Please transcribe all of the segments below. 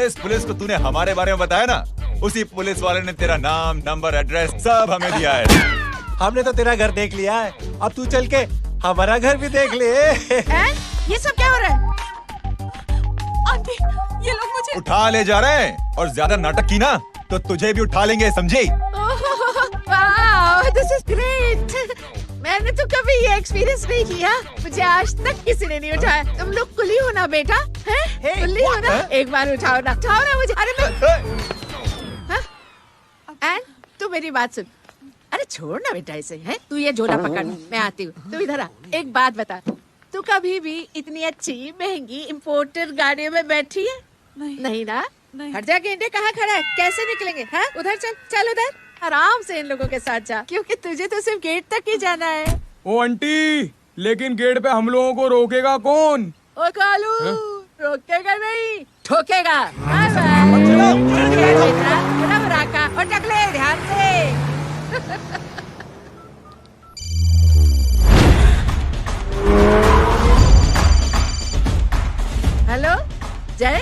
जिस पुलिस को तूने हमारे बारे में बताया ना, उसी पुलिस वाले ने तेरा नाम, नंबर, एड्रेस सब हमें दिया है। हमने तो तेरा घर देख लिया है, अब तू चल के हमारा घर भी देख ले। ये सब क्या हो रहा है? आंटी, ये लोग मुझे उठा ले जा रहे हैं, और ज्यादा नाटक की ना तो तुझे भी उठा लेंगे, समझी? वाह, दिस इज ग्रेट। मैंने तो कभी ये एक्सपीरियंस नहीं किया, मुझे आज तक किसी ने नहीं उठाया। तुम लोग कुली हो ना बेटा, हैं? कुली हो ना? एक बार उठाओ ना मुझे। अरे मैं एंड तू मेरी बात सुन। अरे छोड़ ना बेटा इसे, हैं? तू ये झोला पकड़, मैं आती हूँ। तू इधर आ, एक बात बता, तू कभी भी इतनी अच्छी महंगी इम्पोर्टेड गाड़ी में बैठी है? नहीं ना? हट जा गेंडे, कहाँ खड़ा है? कैसे निकलेंगे? हाँ, उधर चल, चल उधर, आराम से इन लोगों के साथ जा, क्योंकि तुझे तो सिर्फ गेट तक ही जाना है। ओ आंटी, लेकिन गेट पे हम लोगों को रोकेगा कौन? ओ कालू, रोकेगा नहीं, ठोकेगा। और टकले ध्यान से। हेलो जय,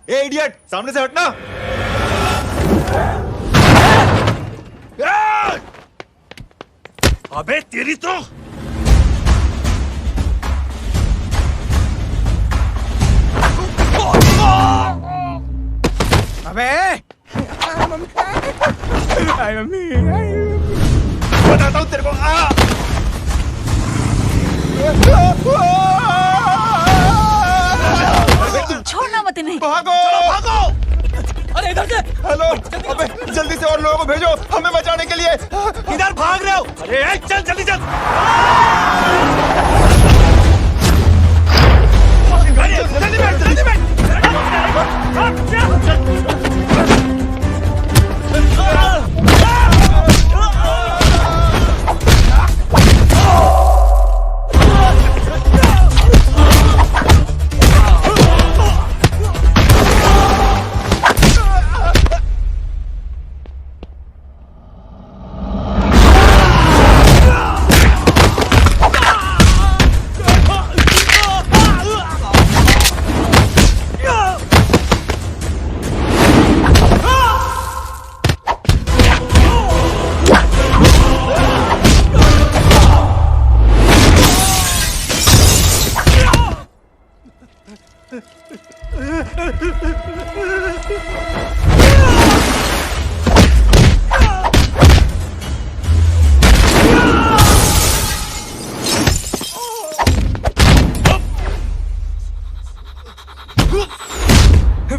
ए इडियट, सामने से हटना। अबे तेरी तो अबे मम्मी, बताता हूँ तेरे को। छोड़ना मत इन्हें। भागो भागो। अरे इधर से। हेलो, अबे जल्दी से और लोगों को भेजो हमें बचाने के लिए। इधर भाग रहे हो? अरे चल जल्दी चल। जल्दी बैठ, जल्दी बैठ।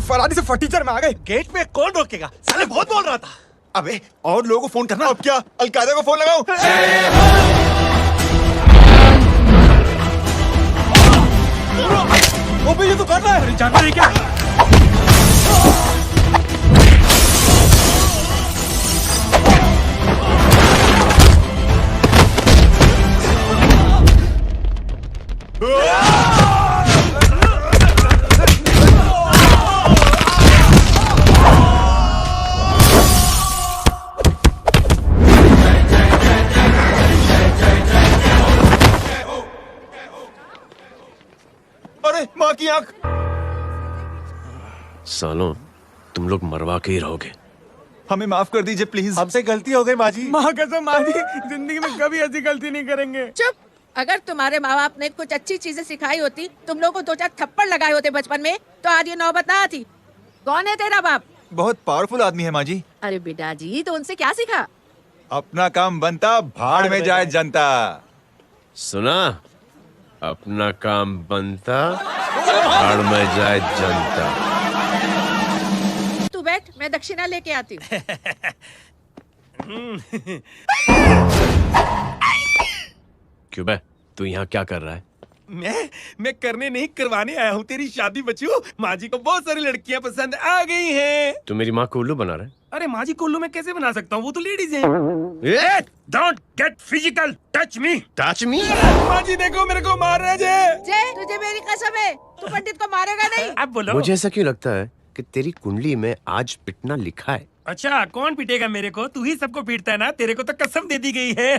फरारी से फटीचर में आ गए। गेट में कौन रोकेगा? साले बहुत बोल रहा था। अबे और लोगों को फोन करना। अब क्या अलकायदा को फोन लगाऊं? वो भी ये तो कर रहा है। जानता नहीं क्या? अरे माँ की आंख। सालों, तुम लोग मरवा के ही रहोगे। हमें माफ कर दीजिए प्लीज। हमसे गलती हो गई माजी। माँ कसम माँ जी, जिंदगी में कभी ऐसी गलती नहीं करेंगे। चुप। अगर तुम्हारे माँ बाप ने कुछ अच्छी चीजें सिखाई होती, तुम लोगों को 2-4 थप्पड़ लगाए होते बचपन में, तो आज ये नौबत ना आती। कौन है तेरा बाप? बहुत पावरफुल आदमी है माँ जी। अरे बेटा जी, तो उनसे क्या सीखा? अपना काम बनता, भाड़ में जाए जनता। सुना? अपना काम बनता, भाड़ में जाए जनता। तू बैठ, मैं दक्षिणा लेके आती हूँ। क्यों बे, तू यहाँ क्या कर रहा है? मैं करने नहीं करवाने आया हूँ तेरी शादी बच्चू। माँ जी को बहुत सारी लड़कियाँ पसंद आ गई हैं। तू मेरी माँ को उल्लू बना रहा है? अरे माँ जी कुल्लू में कैसे बना सकता हूँ, वो तो लेडीज हैं। Don't get physical, touch me. Touch me? माँ जी देखो मेरे को मार रहे जय। जय, तुझे मेरी कसम है, तू पंडित को मारेगा नहीं। अब बोलो। मुझे ऐसा क्यों लगता है कि तेरी कुंडली में आज पिटना लिखा है? अच्छा, कौन पीटेगा मेरे को? तू ही सबको पीटता है ना, तेरे को तो कसम दे दी गई है।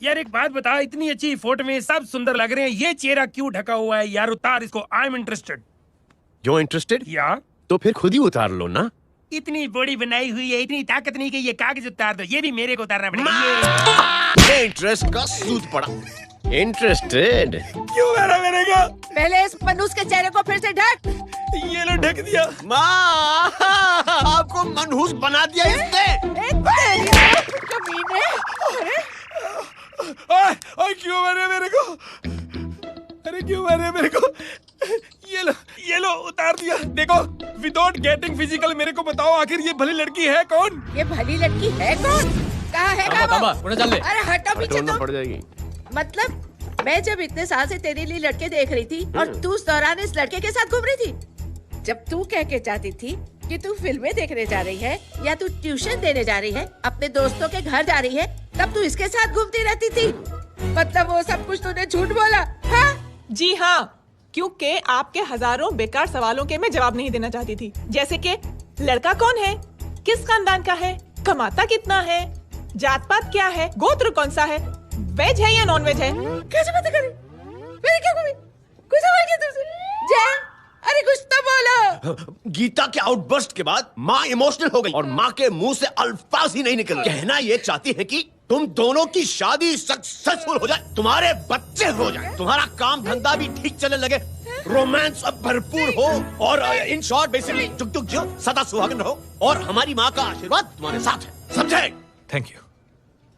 यार एक बात बता, इतनी अच्छी फोटो में सब सुंदर लग रहे हैं, ये चेहरा क्यों ढका हुआ है? यार उतार इसको, I am interested. You're interested? या तो फिर खुद ही उतार लो ना। इतनी बॉडी बनाई हुई है, इतनी ताकत नहीं कि ये कागज उतार दो, ये भी मेरे को उतारना पड़ेगा। ये इंटरेस्ट का सूद पड़ा। इंटरेस्टेड? क्यों मारा मेरे को? पहले इस मनूस के चेहरे को फिर से ढक। ये लो ढक दिया। माँ, आपको मनहूस बना दिया इसने। कमीने। ओए क्यों मारे मेरे को? अरे क्यों मारे मेरे को? ये लो उतार दिया। देखो, विदाउट गेटिंग फिजिकल मेरे को बताओ, आखिर ये भली लड़की है कौन? ये भली लड़की है कौन? कहाँ है वो? अरे हटो पीछे ढूंढना तो। पड़ जाएगी। मतलब मैं जब इतने साल से तेरे लिए लड़के देख रही थी और तू उस दौरान इस लड़के के साथ घूम रही थी। जब तू कह के जाती थी कि तू फिल्में देखने जा रही है या तू ट्यूशन देने जा रही है, अपने दोस्तों के घर जा रही है, तब तू इसके साथ घूमती रहती थी। मतलब वो सब कुछ तूने झूठ बोला? हाँ? जी हाँ, क्योंकि आपके हजारों बेकार सवालों के मैं जवाब नहीं देना चाहती थी। जैसे कि लड़का कौन है, किस खानदान का है, कमाता कितना है, जात पात क्या है, गोत्र कौन सा है, वेज है या नॉन वेज है। कैसे बातें करी? मैंने क्या करी? कोई सवाल किया तुमसे? जय, अरे कुछ तो बोलो। गीता के आउटबर्स्ट के बाद माँ इमोशनल हो गई और माँ के मुंह से अल्फाज ही नहीं निकल रहे। कहना ये चाहती है कि तुम दोनों की शादी सक्सेसफुल हो जाए, तुम्हारे बच्चे हो जाए, तुम्हारा काम धंधा भी ठीक चलने लगे, रोमांस अब भरपूर हो और इन शॉर्ट बेसिकली जुग जुग जियो, सदा सुहागन रहो और हमारी माँ का आशीर्वाद तुम्हारे साथ है। समझे? Thank you.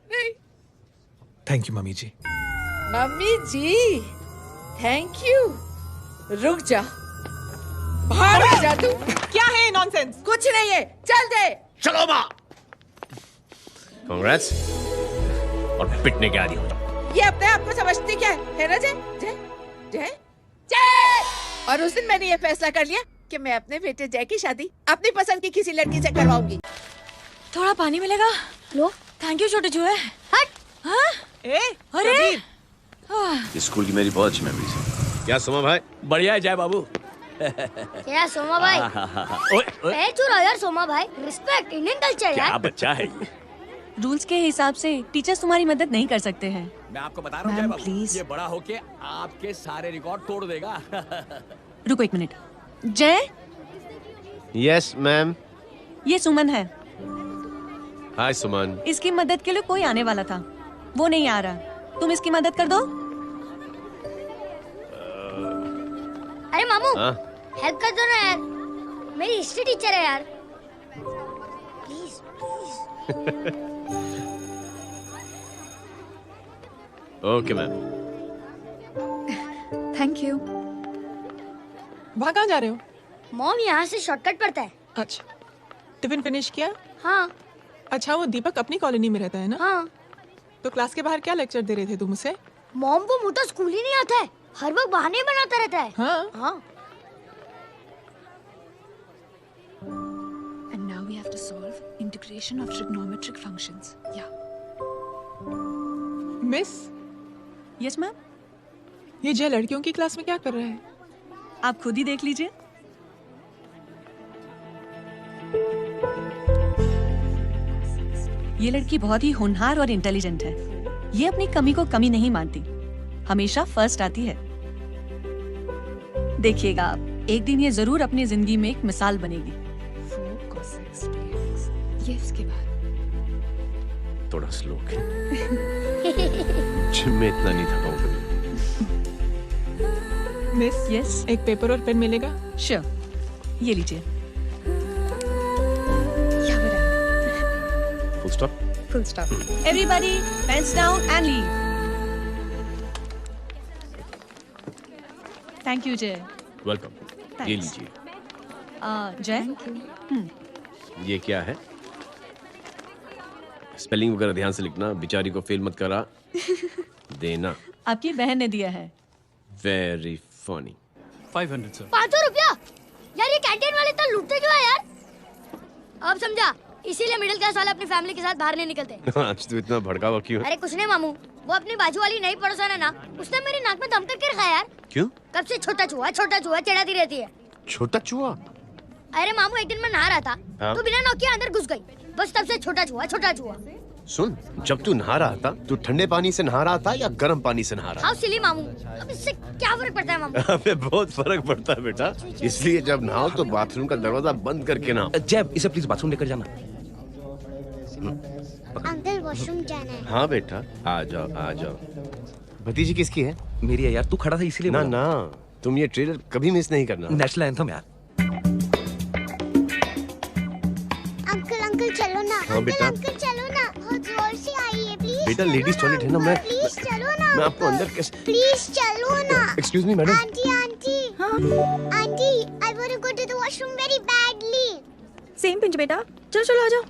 नहीं। Thank you mummy ji. Mummy ji, thank you. रुक जा, बाहर आ जा तू। क्या है नॉनसेंस? कुछ नहीं है, चल दे। चलो माँ। कांग्रेस। और पिटने के आदि हो जाओ। ये अपने आप को समझती क्या है ना जय? जय जय जय। और उस दिन मैंने ये फैसला कर लिया कि मैं अपने बेटे जय की शादी अपनी पसंद की किसी लड़की से करवाऊंगी। थोड़ा पानी मिलेगा? लो। थैंक यू छोटे चूहे। हट। हाँ? अरे स्कूल की मेरी बहुत अच्छी मेमोरीज है। क्या सोमा भाई? बढ़िया है जय बाबू। क्या सोमा भाई? पैर छू यार सोमा भाई, रिस्पेक्ट इंडियन कल्चर यार। क्या बच्चा है ये? रूल्स के हिसाब से टीचर्स तुम्हारी मदद नहीं कर सकते हैं। मैं आपको बता रहा हूँ जय बाबू, ये बड़ा होके आपके सारे रिकॉर्ड तोड़ देगा। रुको एक मिनट। जय। Yes ma'am. ये सुमन है। हाय सुमन। इसकी मदद के लिए कोई आने वाला था, वो नहीं आ रहा, तुम इसकी मदद कर दो। अरे मामू, हेल्प कर दो ना यार, मेरी हिस्ट्री टीचर है यार, please please. Okay ma'am. Thank you. वहाँ कहाँ जा रहे हो? मॉम यहाँ से शॉर्टकट पड़ता है। अच्छा, टिफिन फिनिश किया? हाँ। अच्छा, वो दीपक अपनी कॉलोनी में रहता है ना? हाँ। तो क्लास के बाहर क्या लेक्चर दे रहे थे तुम उसे? मॉम को मुंह तो स्कूल ही नहीं आता है, हर वक्त बहाने बनाता रहता है। हाँ। हाँ। And now we have to solve integration of trigonometric functions. Yeah. Miss, yes ma'am. ये जय लड़कियों की क्लास में क्या कर रहा है? आप खुद ही देख लीजिए। ये लड़की बहुत ही होनहार और इंटेलिजेंट है। ये अपनी कमी को कमी नहीं मानती, हमेशा फर्स्ट आती है। देखिएगा आप, एक दिन ये जरूर अपनी जिंदगी में एक मिसाल बनेगी। 4 cos 6 dx. ये इसके बाद थोड़ा स्लो जिम में इतना नहीं थका हूँ कभी। मिस, यस, एक पेपर और पेन मिलेगा? श्योर, ये लीजिए। Full stop. Full stop. Everybody pens down and leave. Thank you Jai. Welcome. ये लीजिए। जय, ये क्या है? स्पेलिंग वगैरह ध्यान से लिखना, बिचारी को फेल मत करा देना। आपकी बहन ने दिया है। Very funny. 500 सर। 500 रुपया? यार ये कैंटीन वाले तो लूटते क्यों है यार? अब समझा, इसीलिए मिडिल क्लास वाले अपनी फैमिली के साथ बाहर नहीं निकलते। आज तू इतना भड़का हुआ क्यों? अरे कुछ नहीं मामू, वो अपनी बाजू वाली नई पड़ोसन है ना, उसने मेरी नाक में दम करके रखा यार। क्यों? कब से छोटा चूहा चिढ़ाती रहती है। छोटा चूहा? अरे मामू एक दिन मैं नहा रहा था, हाँ? तो बिना नॉक के अंदर घुस गई, बस तब से छोटा चूहा। सुन, जब तू नहा रहा था तू ठंडे पानी से नहा रहा था या गर्म पानी से नहा रहा हाउ सिली मामू, अब इससे क्या फर्क पड़ता है मामू? था? अबे बहुत फर्क पड़ता है बेटा, इसलिए जब नहाओ तो बाथरूम का दरवाजा बंद करके नहाओ। जैब, इसे प्लीज बाथरूम लेकर जाना। अंकल वॉशरूम जाना है। हाँ बेटा, आ जाओ। भतीजी किसकी है? मेरी है यार, तू खड़ा था इसीलिए ना बोला। ना, तुम ये ट्रेलर कभी मिस नहीं करना। नेशनल एंथम यार। अंकल चलो ना। हाँ बेटा। अंकल चलो ना, बहुत जोर से आई है, प्लीज। बेटा लेडीज टॉयलेट है ना, प्लीज चलो ना। मैं आपको अंदर कैसे? प्लीज चलो ना। Excuse me madam. Aunty I want to go to the washroom very badly. Same pinch बेटा, चलो आ जाओ।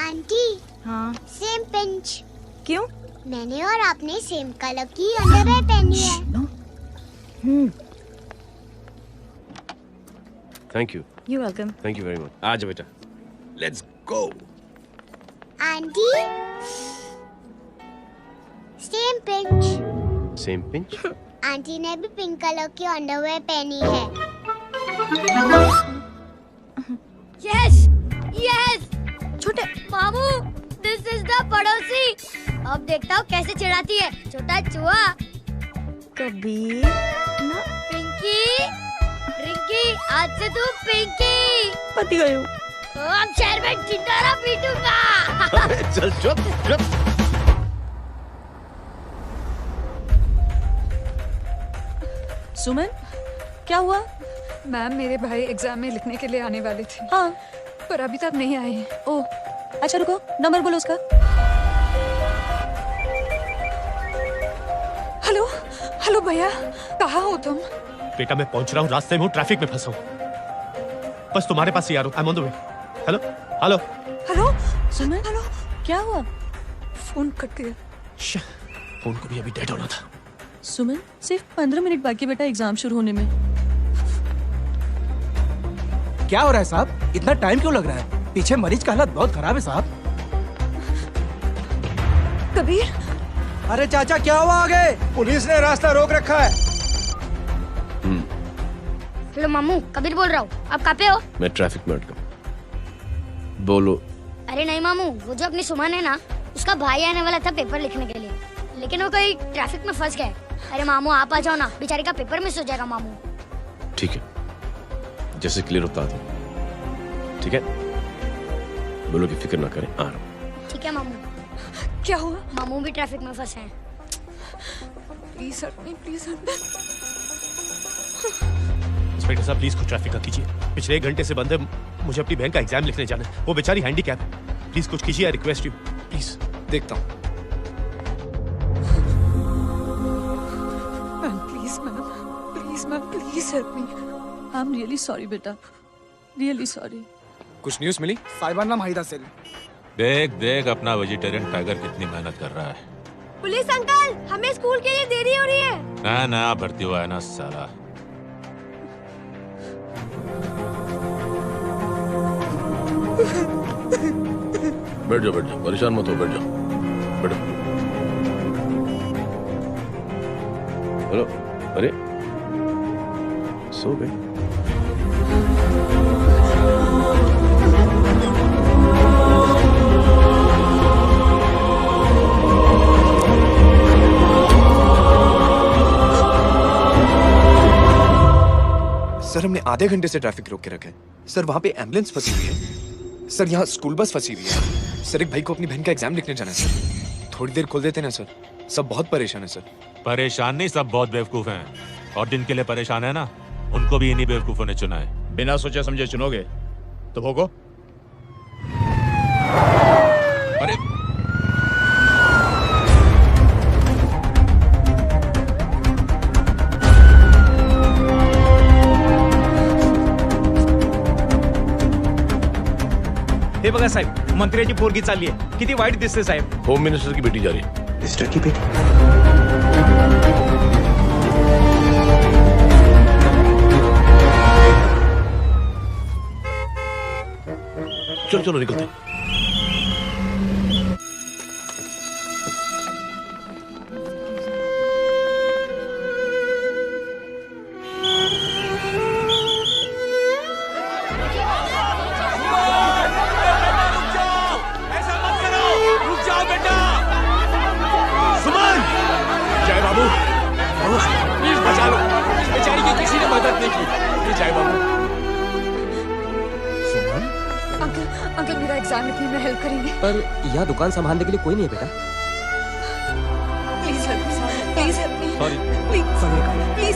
आंटी हाँ सेम पिंच। क्यों? मैंने और आपने सेम कलर की अंडरवेयर पहनी है। Thank you welcome. Very much. आ जाओ बेटा, let's go. Aunty same pinch. Same pinch? Aunty ने भी पिंक कलर की अंडरवेयर पहनी है। यस छोटे मामू, दिस इज द पड़ोसी। अब देखता हूँ कैसे चिढ़ाती है छोटा चूहा। कबीर ना रिंकी आज से तू पिंकी। पति गयो। हम शहर में ढिंढोरा पीटूंगा। चल चुप। सुमन क्या हुआ? मैम मेरे भाई एग्जाम में लिखने के लिए आने वाले थे। हाँ पर अभी तक नहीं आए हैं। ओह अच्छा रुको, नंबर बोलो उसका। हेलो भैया, कहाँ हो तुम? बेटा मैं पहुंच रहा हूँ, रास्ते में हूँ, ट्रैफिक में फंसा हूँ, बस तुम्हारे पास ही आ रहा हूँ। I am on the way. Hello Suman, hello क्या हुआ? फोन कट गया। फोन को भी अभी डेड होना था। सुमन सिर्फ 15 मिनट बाकी बेटा एग्जाम शुरू होने में। क्या हो रहा है साहब? इतना टाइम क्यों लग रहा है? पीछे मरीज का हालत बहुत खराब है साहब। कबीर, अरे चाचा क्या हुआ आगे? पुलिस ने रास्ता रोक रखा है। हेलो मामू, कबीर बोल रहा हूँ। आप कहाँ पे हो? मैं ट्रैफिक में अटका। बोलो। अरे नहीं मामू, वो जो अपनी सुमन है ना, उसका भाई आने वाला था पेपर लिखने के लिए, लेकिन वो कोई ट्रैफिक में फंस गया। अरे मामू आप आ जाओ ना, बेचारी का पेपर मिस हो जाएगा मामू। ठीक है, जैसे क्लियर होता है ठीक है, बोलो कि फिक्र ना करें, आ रहा हूँ। ठीक है मामू। क्या हुआ? मामू भी ट्रैफिक में फंसे हैं। Please help me, please help me. Inspector साहब प्लीज कुछ ट्रैफिक का कीजिए, पिछले 1 घंटे से बंद है, मुझे अपनी बहन का एग्जाम लिखने जाना है, वो बेचारी हैंडीकैप है, प्लीज कुछ कीजिए, आई रिक्वेस्ट यू प्लीज। देखता हूँ। Ma'am please help me. I am really sorry बेटा, रियली सॉरी। कुछ न्यूज़ मिली? साइबाना माहिदा से। देख अपना वेजिटेरियन टाइगर कितनी मेहनत कर रहा है। पुलिस अंकल, हमें स्कूल के लिए देरी हो रही है। ना भर्ती हुआ है ना साला। बैठ जाओ, परेशान मत हो, बैठ जाओ, बैठो। हेलो, अरे सो गए? सर हमने आधे घंटे से ट्रैफिक रोक के रखा है। सर वहाँ पे एम्बुलेंस फंसी हुई है। सर यहाँ स्कूल बस फंसी हुई है। सर एक भाई को अपनी बहन का एग्जाम लिखने जाना है सर। थोड़ी देर खोल देते ना सर, सब बहुत परेशान है सर। परेशान नहीं, सब बहुत बेवकूफ हैं, और जिनके लिए परेशान है ना, उनको भी इन्हीं बेवकूफों ने चुना है। बिना सोचे समझे चुनोगे तो भोगो। अरे हे बघा साहेब, मंत्र्याची पोरगी चालली आहे, किती वाईट दिसते साहेब। होम मिनिस्टर की बेटी जा रही है। मिनिस्टर की बेटी? चलो चलो निकलते हैं। प्लीज बचा लो, इस बेचारी की किसी ने मदद नहीं की। प्लीज जय बाबू। सुमन? अंकल मेरा एग्जाम लिखने में हेल्प करेंगे? पर यहाँ दुकान संभालने के लिए कोई नहीं है बेटा। Please help me, please help me. Sorry. Please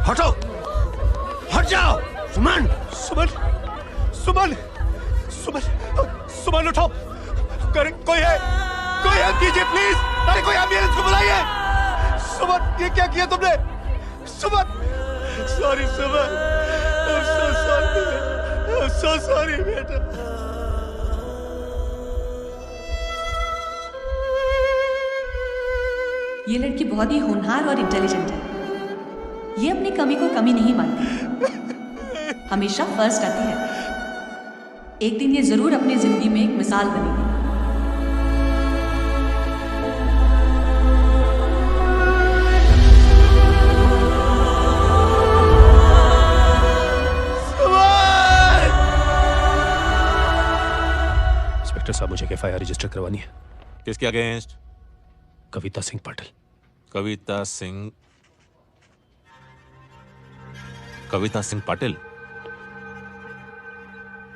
हटो, हट जाओ। सुमन, सुमन, सुमन, सुमन, सुमन उठो। कोई है, कोई हेल्प कीजिए प्लीज। अरे कोई एम्बुलेंस को बुलाइए। सुमन, ये क्या किया तुमने? Suman, sorry Suman, I'm so sorry, I'm so sorry बेटा। ये लड़की बहुत ही होनहार और इंटेलिजेंट है। ये अपनी कमी को कमी नहीं मानती, हमेशा फर्स्ट आती है। एक दिन ये जरूर अपनी जिंदगी में एक मिसाल बनेगी। इंस्पेक्टर साहब, मुझे एफआईआर रजिस्टर करवानी है। किसके अगेंस्ट? कविता सिंह पाटिल। कविता सिंह पाटिल,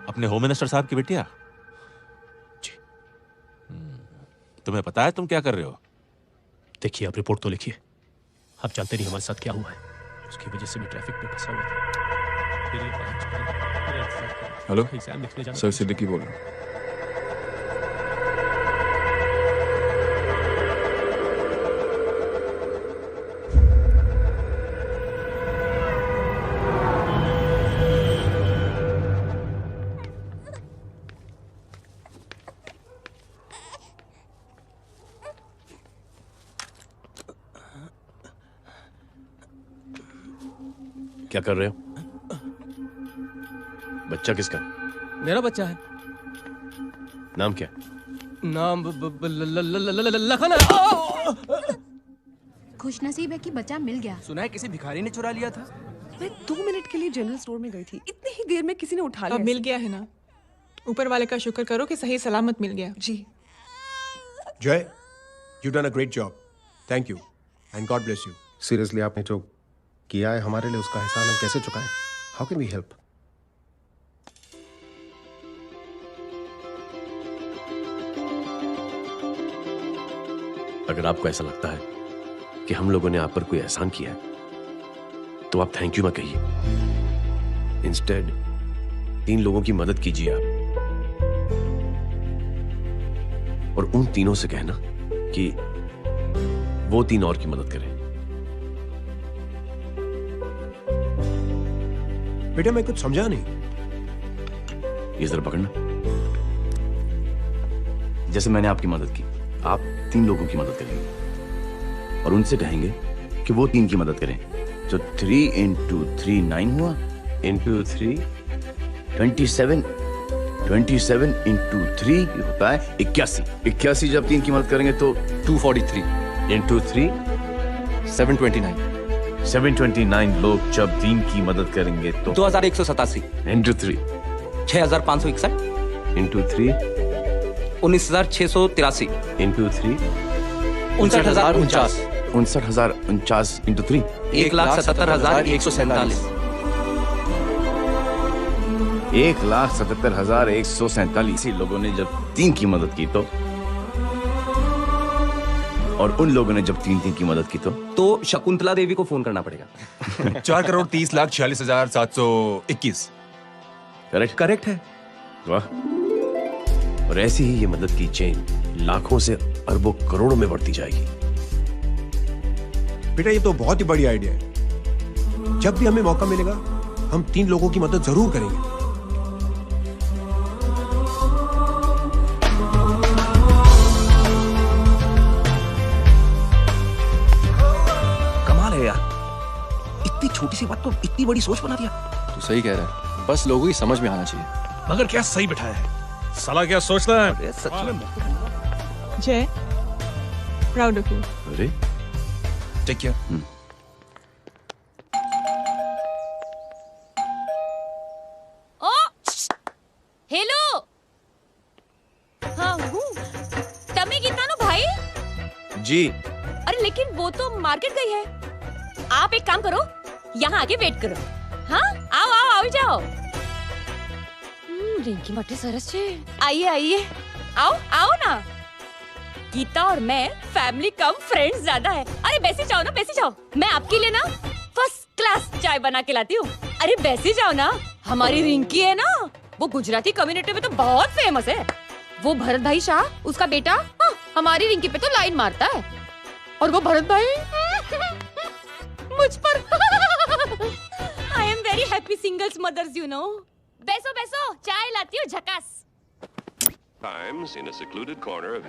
अपने होम मिनिस्टर साहब की बेटिया? जी। तुम्हें पता है तुम क्या कर रहे हो? देखिए, आप रिपोर्ट तो लिखिए। आप जानते नहीं हमारे साथ क्या हुआ है। उसकी वजह से भी ट्रैफिक में फंसा हुआ था। हेलो एग्जाम लिखने जाना। सर, सिद्दीकी बोल रहा हूँ। क्या कर रहे हो? बच्चा किसका? मेरा बच्चा है। नाम क्या? नाम लखन है। खुशनसीब है कि बच्चा मिल गया। सुना है किसी भिखारी ने चुरा लिया था। मैं 2 मिनट के लिए जनरल स्टोर में गई थी, इतनी ही देर में किसी ने उठा लिया। अब मिल गया है ना। ऊपर वाले का शुक्र करो कि सही सलामत मिल गया। जी। जय, you done a great job. Thank you and God bless you. Seriously, आपने जो किया है हमारे लिए, उसका एहसान हम कैसे चुकाएं? How can we help? अगर आपको ऐसा लगता है कि हम लोगों ने आप पर कोई एहसान किया है, तो आप थैंक यू मत कहिए। इंस्टेड 3 लोगों की मदद कीजिए आप, और उन तीनों से कहना कि वो 3 और की मदद करें। बेटा, मैं कुछ समझा नहीं। ये जरा पकड़ना। जैसे मैंने आपकी मदद की, आप 3 लोगों की मदद करेंगे और उनसे कहेंगे कि वो 3 की मदद करें। जो 3 into 3 9 हुआ, into 3 27, 27 into 3 होता है 81। 81 जब 3 की मदद करेंगे तो 243 into 3 729 729 लोग जब 3 की मदद करेंगे तो 2187 into 3 6561 into 3 19683 into 3 59049 59049 into 3 1,77,147 1,77,147 लोगों ने जब 3 की मदद की तो और उन लोगों ने जब 3-3 की मदद की तो शकुंतला देवी को फोन करना पड़ेगा। 4,30,46,721। करेक्ट है। वाह। और ऐसी ही ये मदद की चेन लाखों से अरबों करोड़ों में बढ़ती जाएगी। बेटा ये तो बहुत ही बड़ी आइडिया है। जब भी हमें मौका मिलेगा हम 3 लोगों की मदद जरूर करेंगे। कमाल है यार, इतनी छोटी सी बात तो इतनी बड़ी सोच बना दिया। तू सही कह रहा है, बस लोगों की समझ में आना चाहिए। मगर क्या सही बिठाया है, साला क्या सोचता है। सच में जय, प्राउड ऑफ यू। अरे टेक केयर। ओ हेलो, हाँ हूँ तमे गीता नो भाई जी। अरे लेकिन वो तो मार्केट गई है। आप एक काम करो, यहाँ आके वेट करो। हाँ आओ आओ आओ जाओ। रिंकी मटे सरस छे। आइए आइए, आओ आओ ना। गीता और मैं फैमिली कम फ्रेंड्स ज्यादा है। अरे बैसी जाओ ना, बैसी जाओ। मैं आपके लिए ना फर्स्ट क्लास चाय बना के लाती हूँ। अरे बैसी जाओ ना। हमारी रिंकी है ना, वो गुजराती कम्युनिटी में तो बहुत फेमस है। वो भरत भाई शाह, उसका बेटा, हाँ, हमारी रिंकी पे तो लाइन मारता है। और वो भरत भाई मुझ पर। I am very happy singles mothers you know. बैसो बैसो, चाय लाती हूँ झकास।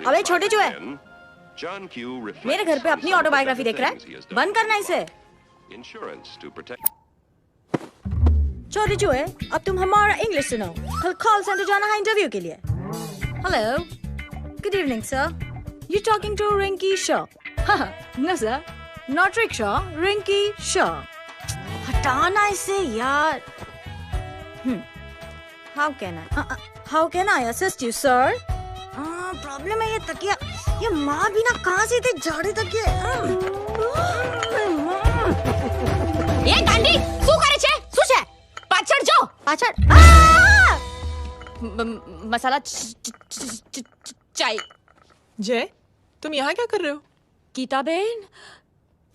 अबे छोटे चूहे, मेरे घर पे अपनी ऑटोबायोग्राफी देख रहा है? बंद करना इसे। छोटे चूहे, अब तुम हमारा इंग्लिश सुनो। कल कॉल सेंटर जाना है इंटरव्यू के लिए। Hello, good evening sir. You talking to Rinki Shaw? No sir, not rickshaw, Rinki Shaw. हटाना इसे यार। How can I assist you, sir? Problem है ये तकिया, ये माँ भी ना कहाँ से इतने झाड़े तकिए। ये गांडी, શું કરે છે? શું છે? પાછળ જો, પાછળ। मसाला चाय। जय, तुम यहाँ क्या कर रहे हो? गीता बहन,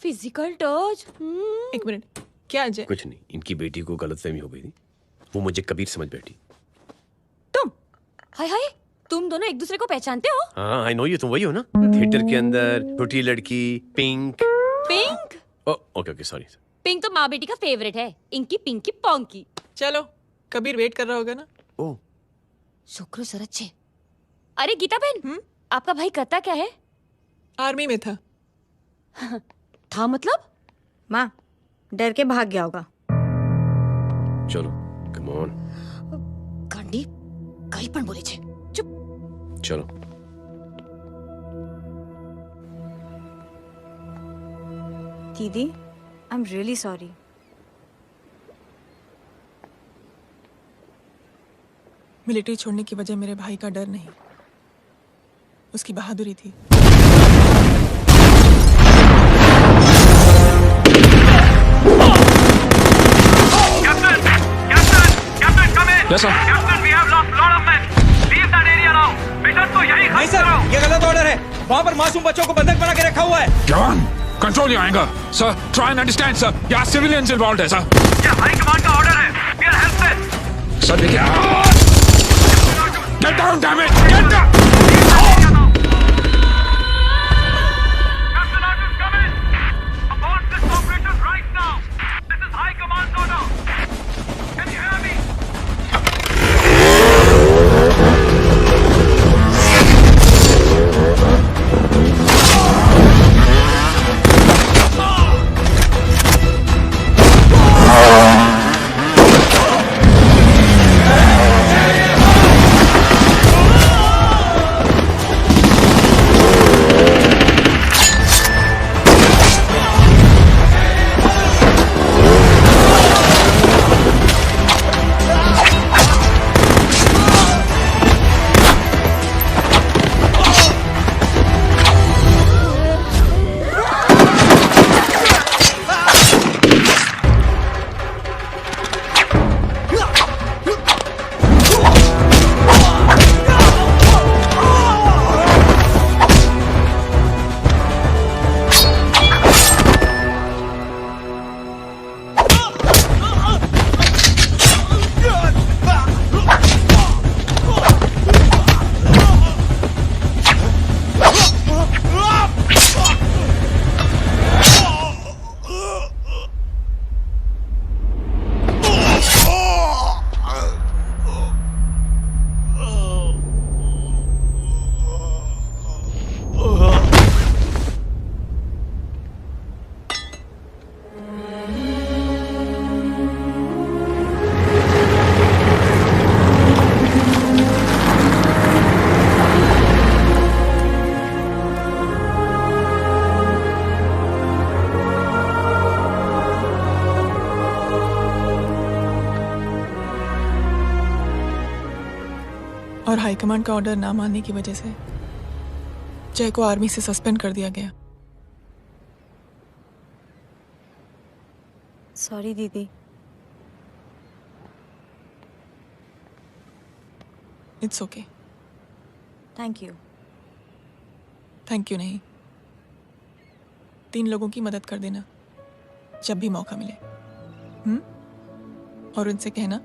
फिजिकल टच। एक मिनट, क्या जय? कुछ नहीं, इनकी बेटी को गलतफहमी हो गई थी, वो मुझे कबीर समझ बैठी। हाय हाय, तुम दोनों एक दूसरे को पहचानते हो? हाँ, आई नो यू, तुम वही हो ना थिएटर के अंदर छोटी लड़की pink. Pink? Okay okay sorry. Pink तो माँ बेटी का फेवरेट है। Inky pinky ponky. चलो, कबीर वेट कर रहा होगा ना। ओह, शुक्र सरच्छे। अरे गीता बहन, आपका भाई करता क्या है? आर्मी में था। था मतलब? माँ, डर के भाग गया होगा। चलो कम ऑन। गांडी कहीं पण बोले छे। चुप। चलो। दीदी, I am really sorry. Military छोड़ने की वजह मेरे भाई का डर नहीं, उसकी बहादुरी थी। Yes, sir. Captain, we have lost lot of men. Leave that area now. Mission तो यही खत्म करो। ये गलत ऑर्डर है। वहाँ पर मासूम बच्चों को बंधक बना के रखा हुआ है। जवान, control your anger. Sir, try and understand, sir. यहाँ civilians involved है, sir. ये हाई कमांड का ऑर्डर है। We are helpless. Sir, देखिए। Get down, damn it! Get down! Captain, orders come in. Abort this operation right now. This is high command order. Can you hear me? High command का order ना मानने की वजह से जय को आर्मी से सस्पेंड कर दिया गया। सॉरी दीदी। It's okay. Thank you. Thank you नहीं, 3 लोगों की मदद कर देना जब भी मौका मिले। और उनसे कहना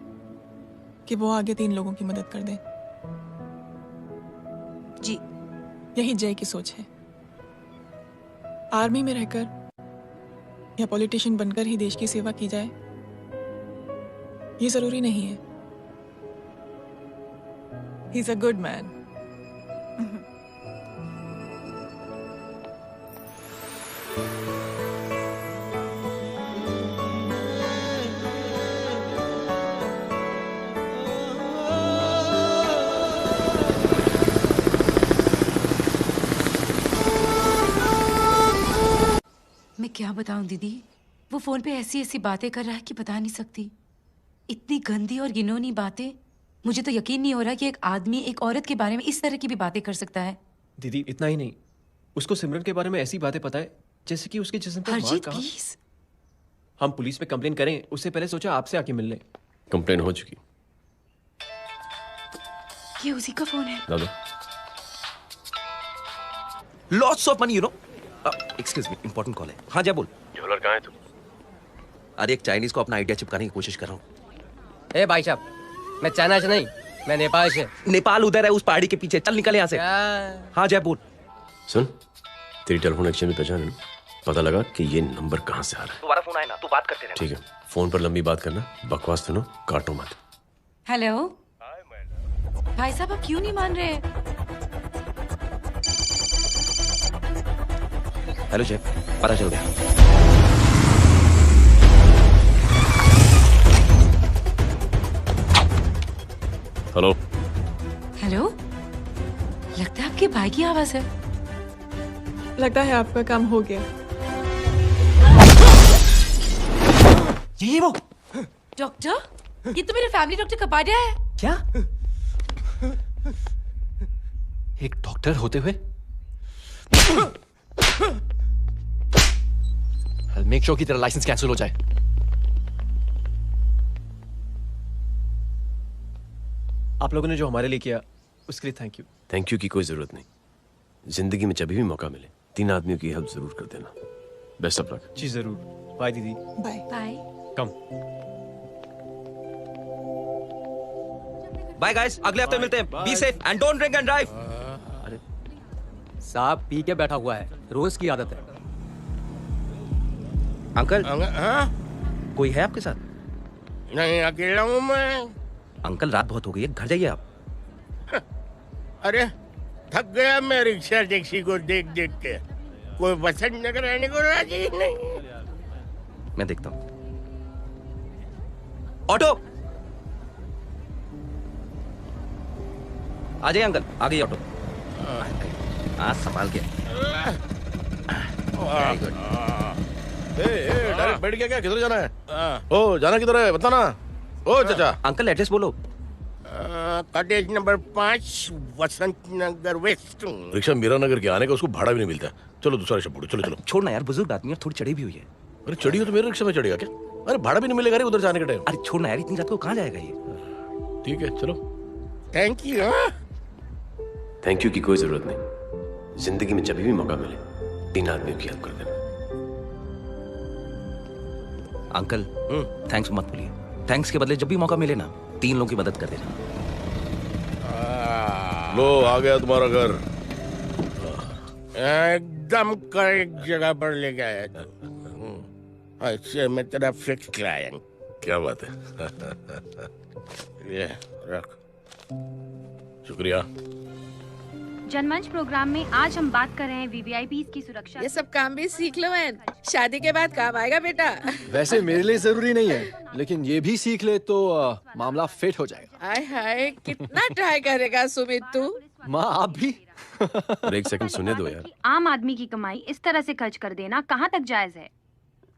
कि वो आगे 3 लोगों की मदद कर दें। जी। यही जय की सोच है। आर्मी में रहकर या पॉलिटिशियन बनकर ही देश की सेवा की जाए, ये जरूरी नहीं है। He is a good man. मैं क्या बताऊं दीदी, वो फोन पे ऐसी ऐसी बातें कर रहा है कि बता नहीं सकती। इतनी गंदी और घिनौनी बातें। मुझे तो यकीन नहीं हो रहा कि एक आदमी एक औरत के बारे में इस तरह की भी बातें कर सकता है। दीदी इतना ही नहीं, उसको सिमरन के बारे में ऐसी बातें पता है जैसे कि उसके जिस्म पे मार हरजीत कहा। प्लीज। हम पुलिस में कंप्लेन करें उससे पहले सोचा आपसे आके मिल लें। कंप्लेन हो चुकी। ये उसी का फोन है। दादा lots of money you know. Excuse me, important call है। हाँ जय बोल। ज्वेलर कहाँ है तू? अरे एक चाइनीज को अपना आइडिया चिपकाने की कोशिश कर रहा हूँ। ए भाई साहब, मैं चाइना से नहीं, मैं नेपाल से। नेपाल उधर है उस पहाड़ी के पीछे, चल निकल यहाँ से। हाँ जय बोल। सुन, तेरी टेलीफोन एक्सचेंज में पहचान है ना? पता लगा कि ये नंबर कहाँ से आ रहा है। दोबारा फोन आए ना तू बात करते रहना। ठीक है, फोन पर लंबी बात करना, बकवास सुनो, काटो मत। हेलो भाई साहब, आप क्यों नहीं मान रहे? हेलो जय, पता चल गया। हेलो हेलो, लगता है आपके भाई की आवाज है। लगता है आपका काम हो गया। ये वो डॉक्टर, ये तो मेरे फैमिली डॉक्टर कपाडिया है। क्या? एक डॉक्टर होते हुए? मेक श्योर कि तेरा लाइसेंस कैंसिल हो जाए। आप लोगों ने जो हमारे लिए किया उसके लिए थैंक यू। थैंक यू की कोई जरूरत नहीं। जिंदगी में जब भी मौका मिले 3 आदमियों की हेल्प जरूर कर देना। Best of luck. जी जरूर। बाय दीदी। Bye bye. Come. Bye guys, अगले हफ्ते मिलते हैं। Be safe and don't drink and drive. अरे साहब पी के बैठा हुआ है, रोज की आदत है। अंकल हाँ? कोई है आपके साथ? नहीं, अकेला हूँ मैं। अंकल रात बहुत हो गई है, घर जाइए आप। अरे थक गया मैं रिक्शा टैक्सी को देख देख के। कोई पसंद नगर रहने को राजी नहीं। मैं देखता हूँ। ऑटो आ जाइए अंकल, आ गई ऑटो। आज संभाल के। Very good. डायरेक्ट बैठ गया क्या? किधर जाना है? ओ जाना किधर है बताना। ओ चाचा। अंकल एड्रेस बोलो। कॉटेज नंबर 5 वसंत नगर वेस्ट। रिक्शा मीरा नगर के आने का उसको भाड़ा भी नहीं मिलता। चलो दूसरा रिक्शा पकड़ो। चलो चलो। छोड़ना यार, बुजुर्ग आदमी है, थोड़ी चढ़ी भी हुई है। अरे चढ़ी हो तो मेरे रिक्शा में चढ़ेगा क्या? अरे भाड़ा भी नहीं मिलेगा रे उधर जाने के टाइम। अरे छोड़ना यार, इतनी रात को कहाँ जाएगा ये? ठीक है चलो। Thank you. थैंक यू की कोई जरूरत नहीं। जिंदगी में जब भी मौका मिले 3 आदमियों की हेल्प कर देना। अंकल थैंक्स मत बोलिए। थैंक्स के बदले जब भी मौका मिले ना 3 लोगों की मदद कर देना। लो आ गया तुम्हारा घर। एकदम करेक्ट जगह पर ले गया तू। अच्छा मैं तेरा फिक्स क्लाइंट। क्या बात है। ये रख। शुक्रिया। जनमंच प्रोग्राम में आज हम बात कर रहे हैं वीवीआईपीज़ की सुरक्षा। ये सब काम भी सीख लो मैन, शादी के बाद काम आएगा बेटा। वैसे मेरे लिए जरूरी नहीं है, लेकिन ये भी सीख ले तो मामला फिट हो जाएगा। हाय हाय, कितना ट्राई करेगा सुमित तू। माँ आप भी। एक सेकंड सुनने दो यार। आम आदमी की कमाई इस तरह से खर्च कर देना कहाँ तक जायज है?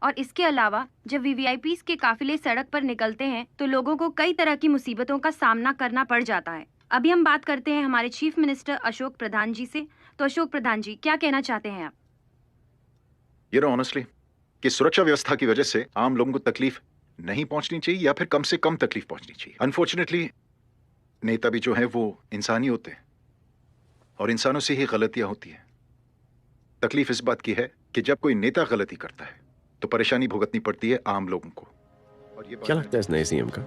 और इसके अलावा जब वीवीआईपीज़ के काफिले सड़क पर निकलते हैं तो लोगों को कई तरह की मुसीबतों का सामना करना पड़ जाता है। अभी हम बात करते हैं हमारे चीफ मिनिस्टर अशोक प्रधान जी से। तो अशोक प्रधान जी, क्या कहना चाहते हैं आप? ये नो ऑनेस्टली कि सुरक्षा व्यवस्था की वजह से आम लोगों को तकलीफ नहीं पहुंचनी चाहिए या फिर कम से कम तकलीफ पहुंचनी चाहिए। अनफॉर्चुनेटली नेता भी जो है वो इंसान ही होते हैं और इंसानों से ही गलतियां होती हैं। तकलीफ इस बात की है कि जब कोई नेता गलती करता है तो परेशानी भुगतनी पड़ती है आम लोगों को। और ये क्या लगता है इस नए सीएम का?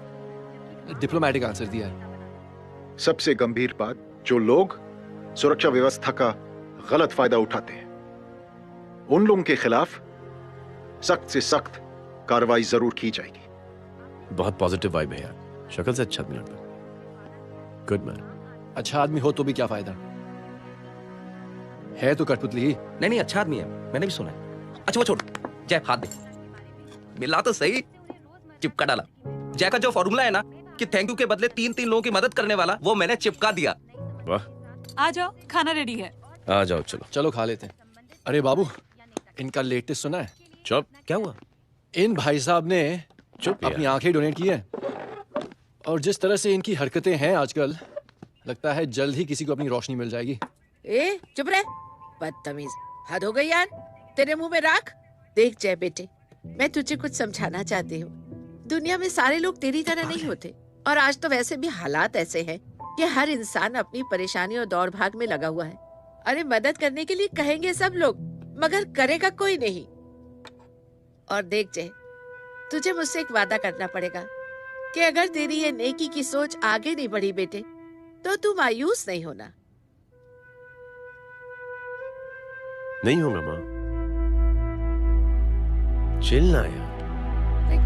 डिप्लोमेटिक आंसर दिया है। सबसे गंभीर बात, जो लोग सुरक्षा व्यवस्था का गलत फायदा उठाते हैं उन लोगों के खिलाफ सख्त से सख्त कार्रवाई जरूर की जाएगी। बहुत पॉजिटिव वाइब है यार, शक्ल से अच्छा आदमी लगता है। Good man. अच्छा आदमी हो तो भी क्या फायदा है, तो कठपुतली ही। नहीं अच्छा आदमी है, मैंने भी सुना है। अच्छा वो छोड़, जय हाथ दे। मिला तो सही, चिपका डाला। जय का जो फॉर्मूला है ना कि थैंक यू के बदले 3 लोगों की मदद करने वाला, वो मैंने चिपका दिया। वाह। आ जाओ, खाना रेडी है। आ जाओ, चलो खा लेते हैं। अरे बाबू, इनका लेटेस्ट सुना है? चुप। क्या हुआ? इन भाई साहब ने अपनी आंखें डोनेट की है और जिस तरह से इनकी हरकतें हैं आजकल, लगता है जल्द ही किसी को अपनी रोशनी मिल जाएगी। ए चुप रह, बदतमीज, हद हो गई यार। तेरे मुंह में राख। देख जय बेटे, मैं तुझे कुछ समझाना चाहती हूँ। दुनिया में सारे लोग तेरी तरह नहीं होते और आज तो वैसे भी हालात ऐसे हैं कि हर इंसान अपनी परेशानी और दौड़ भाग में लगा हुआ है। अरे मदद करने के लिए कहेंगे सब लोग, मगर करेगा कोई नहीं। और देख जय, तुझे मुझसे एक वादा करना पड़ेगा कि अगर तेरी ये नेकी की सोच आगे नहीं बढ़ी बेटे, तो तू मायूस नहीं होना। नहीं होगा माँ, चिल ना यार।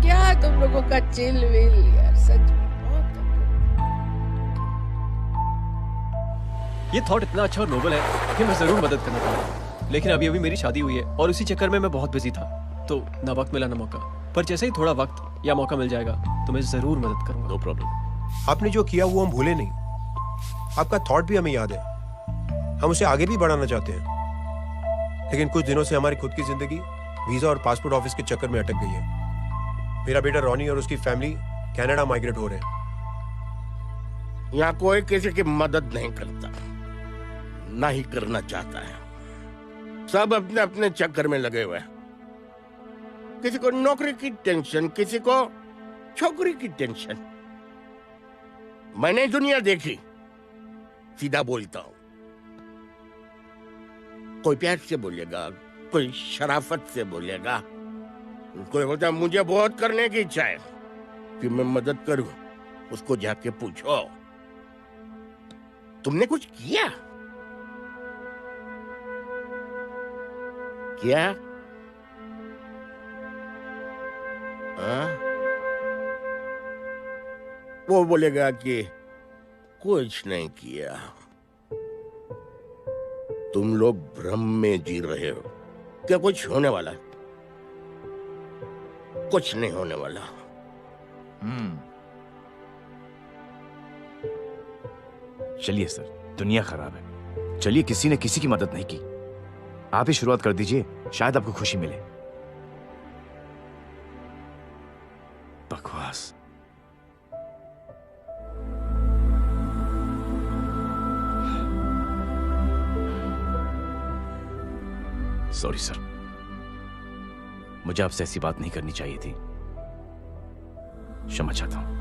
क्या तुम लोगों का चिल विल यार, सच में ये थॉट इतना अच्छा और नोबल है कि मैं जरूर मदद करना चाहूंगा, लेकिन अभी मेरी शादी हुई है और उसी चक्कर में मैं बहुत बिजी था, तो ना वक्त मिला ना मौका। पर जैसे ही थोड़ा वक्त या मौका मिल जाएगा तो मैं जरूर मदद करूंगा। No problem. आपने जो किया वो हम भूले नहीं। आपका थॉट भी हमें याद है, हम उसे आगे भी बढ़ाना चाहते हैं, लेकिन कुछ दिनों से हमारी खुद की जिंदगी वीजा और पासपोर्ट ऑफिस के चक्कर में अटक गई है। मेरा बेटा रॉनी और उसकी फैमिली कनाडा माइग्रेट हो रहे हैं। यहाँ कोई किसी की मदद नहीं करता, ना ही करना चाहता है। सब अपने अपने चक्कर में लगे हुए हैं। किसी को नौकरी की टेंशन, किसी को छोकरी की टेंशन। मैंने दुनिया देखी, सीधा बोलता हूं। कोई प्यार से बोलेगा, कोई शराफत से बोलेगा, कोई बोलता मुझे बहुत करने की इच्छा है कि मैं मदद करूं। उसको जाके पूछो, तुमने कुछ किया? क्या? वो बोलेगा कि कुछ नहीं किया। तुम लोग भ्रम में जी रहे हो क्या कुछ होने वाला है? कुछ नहीं होने वाला। चलिए सर, दुनिया खराब है, चलिए किसी ने किसी की मदद नहीं की, आप ही शुरुआत कर दीजिए, शायद आपको खुशी मिले। बकवास। सॉरी सर, मुझे आपसे ऐसी बात नहीं करनी चाहिए थी, क्षमा चाहता हूं।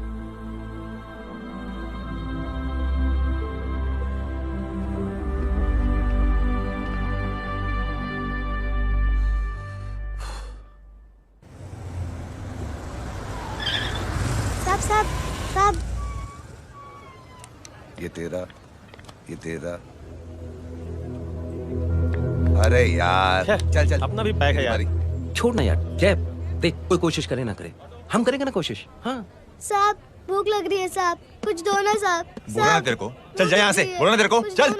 साहब, ये तेरा। अरे यार, चल अपना भी बैग है यार। छोड़ ना यार, जय देख, कोई कोशिश करे ना करे, हम करेंगे ना कोशिश। हाँ साहब, भूख लग रही है साहब, कुछ दो ना साहब। बोला ना तेरे को, चल जा यहाँ से, बोला ना तेरे को, चल।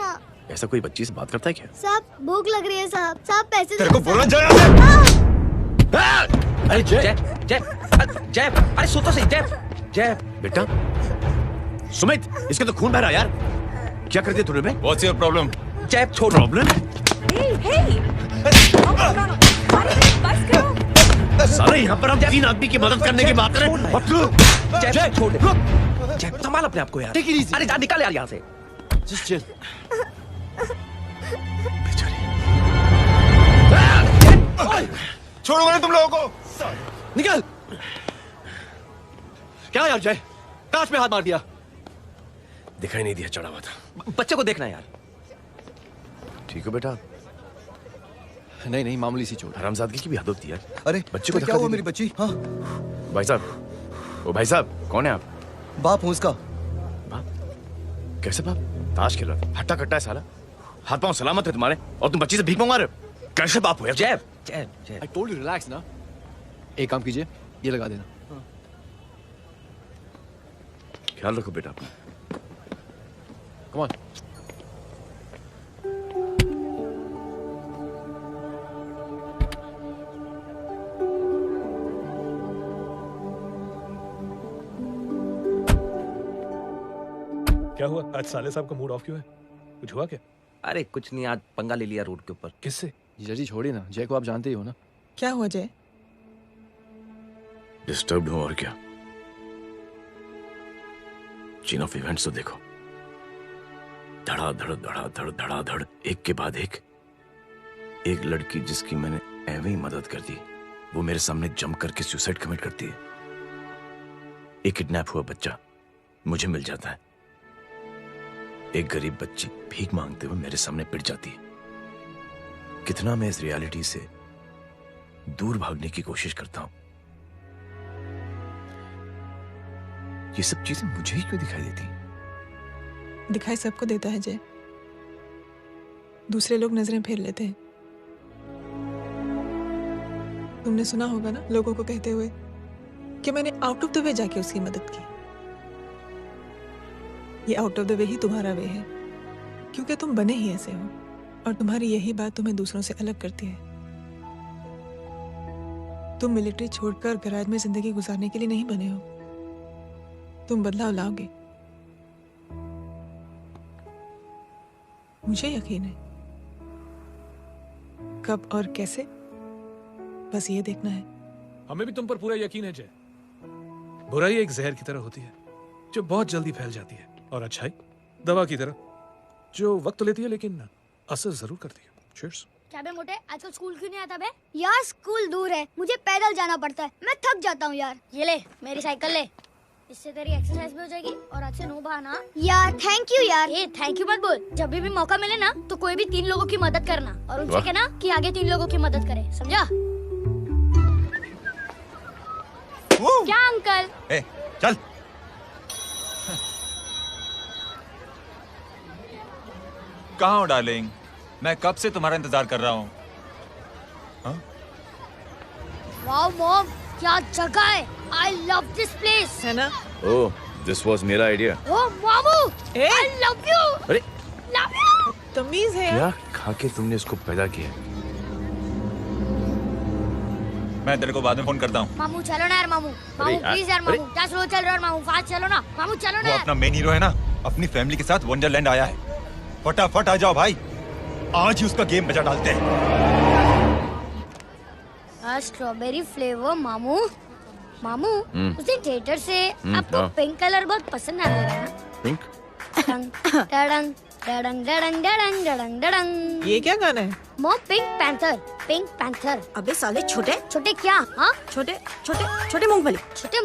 ऐसा कोई बच्ची से बात करता है क्या? साहब, भूख लग रही है साहब, पैसे तेरे को बोला जा यहाँ से। अरे जय, अरे सोचो सही, जय बेटा। सुमित, इसके तो खून बह रहा यार, क्या कर दिया तूने बे? What's your problem? जय छोड़। प्रॉब्लम? सारे यहाँ पर हम 3 आदमी की मदद करने की बात करें। जय छोड़। जय संभाल अपने आप को यार। अरे जा निकल यार यहाँ से। Just chill. छोड़ोगे ना तुम लोगों को? निकल। क्या यार जय, कांच में हाथ मार दिया। दिखाई नहीं दिया, चढ़ा हुआ था। बच्चे को देखना यार। ठीक हो बेटा? नहीं नहीं, मामूली सी चोट। हरामजादगी की भी हद होती है यार। अरे बच्चे को क्या हुआ मेरी बच्ची? हाँ भाई साहब, ओ भाई साहब, कौन है आप? बाप हूँ उसका। बाप? कैसे बाप? ताश खेल रहा था, हट्टा कट्टा है साला। हाथ पांव सलामत है तुम्हारे, और तुम बच्ची से भीख मांगा रहे हो? कैसे बाप हो यार? जय जय जय। I told you relax ना। एक काम कीजिए, ये लगा देना। ख्याल रखो बेटा अपना। Come on. क्या हुआ आज साले साहब का मूड ऑफ क्यों है? कुछ हुआ क्या? अरे कुछ नहीं, आज पंगा ले लिया रोड के ऊपर। किससे? जीजा जी छोड़िए ना, जय को आप जानते ही हो ना। क्या हुआ जय? डिस्टर्ब्ड हूं और क्या। चेन ऑफ इवेंट्स तो देखो, धड़ाधड़ धड़ाधड़ धड़ाधड़, एक के बाद एक लड़की जिसकी मैंने एवं ही मदद कर दी, वो मेरे सामने जंप करके सुसाइड कमिट करती है। एक किडनैप हुआ बच्चा मुझे मिल जाता है। एक गरीब बच्ची भीख मांगते हुए मेरे सामने पिट जाती है। कितना मैं इस रियलिटी से दूर भागने की कोशिश करता हूं। ये सब चीजें मुझे ही क्यों दिखाई देती? दिखाई सबको देता है जय, दूसरे लोग नजरें फेर लेते हैं। तुमने सुना होगा ना लोगों को कहते हुए कि मैंने आउट ऑफ द वे जाके उसकी मदद की। ये आउट ऑफ द वे ही तुम्हारा वे है, क्योंकि तुम बने ही ऐसे हो, और तुम्हारी यही बात तुम्हें दूसरों से अलग करती है। तुम मिलिट्री छोड़कर गैराज में जिंदगी गुजारने के लिए नहीं बने हो। तुम बदलाव लाओगे, मुझे यकीन है। कब और कैसे, बस ये देखना है। हमें भी तुम पर पूरा यकीन है जय। बुराई एक जहर की तरह होती है जो बहुत जल्दी फैल जाती है, और अच्छाई दवा की तरह जो वक्त लेती है लेकिन असर जरूर करती है। चीयर्स। क्या बे मोटे, आजकल स्कूल क्यों नहीं आता बे? यार स्कूल दूर है, मुझे पैदल जाना पड़ता है, मैं थक जाता हूँ यार। ये ले मेरी साइकिल ले, इससे तेरी एक्सरसाइज भी हो जाएगी और आज से नो बहाना। यार थैंक यू यार। ये थैंक यू मत बोल, जब भी मौका मिले ना तो कोई भी 3 लोगों की मदद करना, और उनसे कहना कि आगे 3 लोगों की मदद करे, समझा? क्या अंकल? ए, चल। कहाँ हो डार्लिंग? मैं कब से तुम्हारा इंतजार कर रहा हूँ। वाओ मॉम, क्या जगह है। I love this place. है ना? ओह, दिस वाज मेरा आइडिया। ओह मामू, I love you. अरे Love you. तमीज है क्या यार। खा के तुमने इसको पैदा किया? मैं तेरे को बाद में फोन करता हूँ। मामू चलो ना यार, मामू अरे प्लीज यार, मामू क्या स्लो चल रहा है मामू, फास्ट चलो ना मामू, चलो ना वो अपना मेन हीरो है ना, अपनी फैमिली के साथ वंडरलैंड आया है। फटाफट आ जाओ भाई, आज ही उसका गेम बजा डालते हैं। स्ट्रॉबेरी फ्लेवर मामू। मामू उस दिन थिएटर से आपको हाँ। पिंक कलर बहुत पसंद आ रहा है। पिंक? डडंग डडंग डडंग डडंग डडंग डडंग। ये क्या गाना है? Mom pink panther, pink panther. अबे साले छोटे छोटे क्या? हाँ छोटे छोटे छोटे मूंगफली। छोटे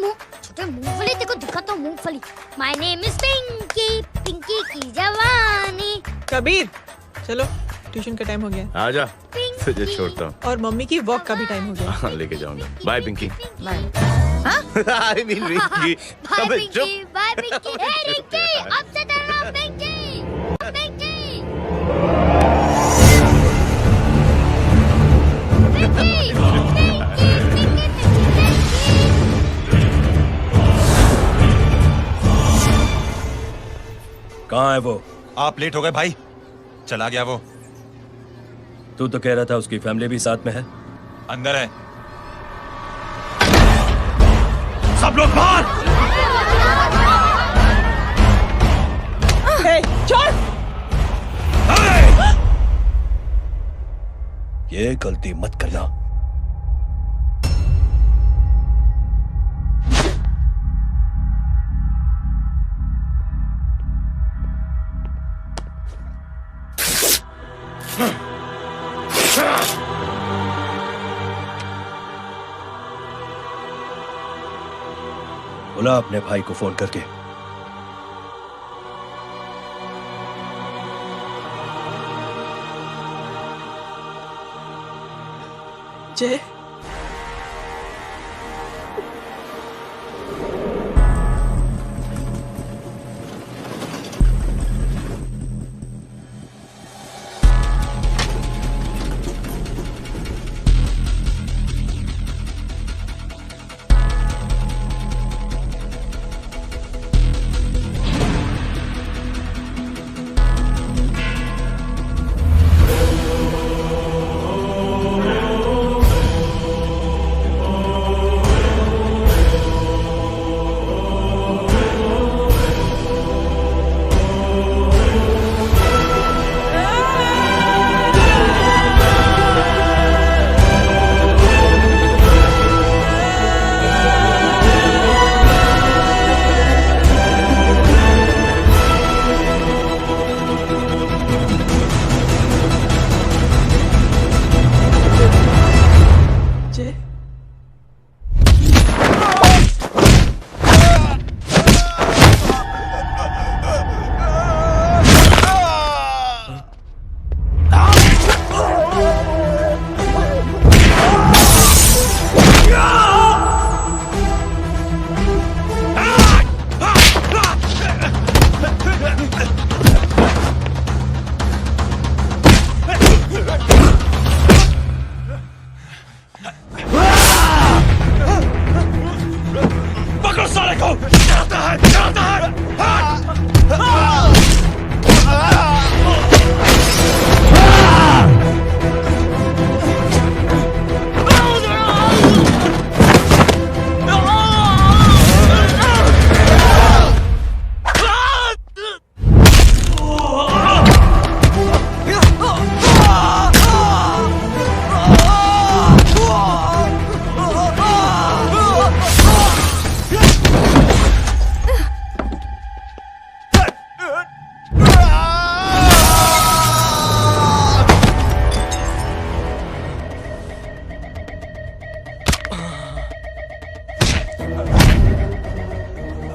मूंगफली देखो, दिखाता हूँ मूंगफली। My name is Pinky, Pinky की जवानी। कबीर चलो, ट्यूशन का टाइम हो गया। आजा, तुझे छोड़ता हूँ। और मम्मी की वॉक का भी टाइम हो गया। हाँ, लेके जाऊंगा। Bye Pinky. I mean Rinky. Bye Pinky, bye Pinky. Hey Rinky, अब से तेरा नाम पिंकी, पिंकी। कहाँ है वो? आप लेट हो गए भाई, चला गया वो। तू तो कह रहा था उसकी फैमिली भी साथ में है। अंदर है। सब लोग बाहर। चोर! ये गलती मत करना। बुला अपने भाई को फोन करके। जय,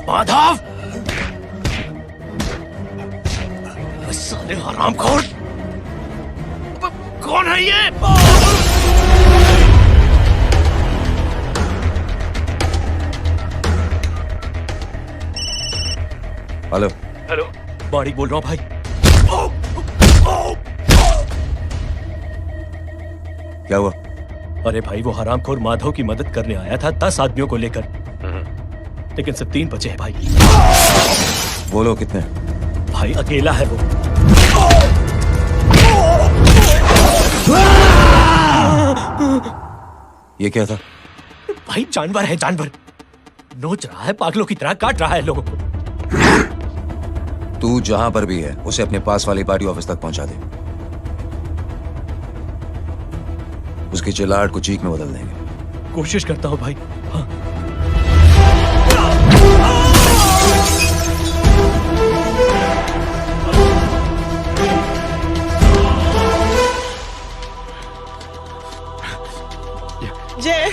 माधव, साले हरामखोर, कौन है ये? हेलो हेलो, बाड़ी बोल रहा हूँ भाई। क्या हुआ? अरे भाई, वो हरामखोर माधव की मदद करने आया था 10 आदमियों को लेकर, लेकिन सिर्फ 3 बचे हैं भाई। बोलो कितने? भाई अकेला है वो। ये क्या था? भाई जानवर है, जानवर। नोच रहा है, पागलों की तरह काट रहा है लोगों को। तू जहां पर भी है उसे अपने पास वाली पार्टी ऑफिस तक पहुंचा दे। उसकी चिल्लाहट को चीख में बदल देंगे। कोशिश करता हूं भाई। हाँ। जय,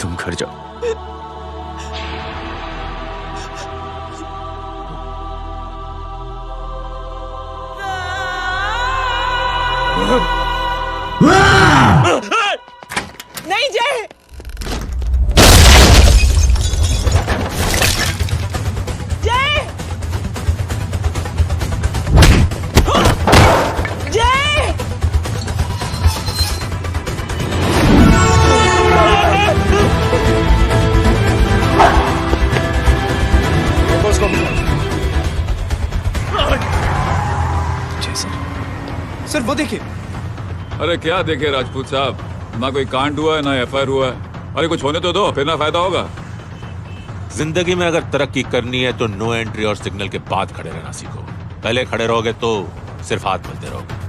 तुम घर जाओ। नहीं जय, जय, जय, सर वो देखिए। अरे क्या देखे राजपूत साहब, ना कोई कांड हुआ है ना एफआईआर हुआ है। अरे कुछ होने तो दो, फिर ना फायदा होगा। जिंदगी में अगर तरक्की करनी है तो नो एंट्री और सिग्नल के बाद खड़े रहना सीखो। पहले खड़े रहोगे तो सिर्फ हाथ मिलते रहोगे।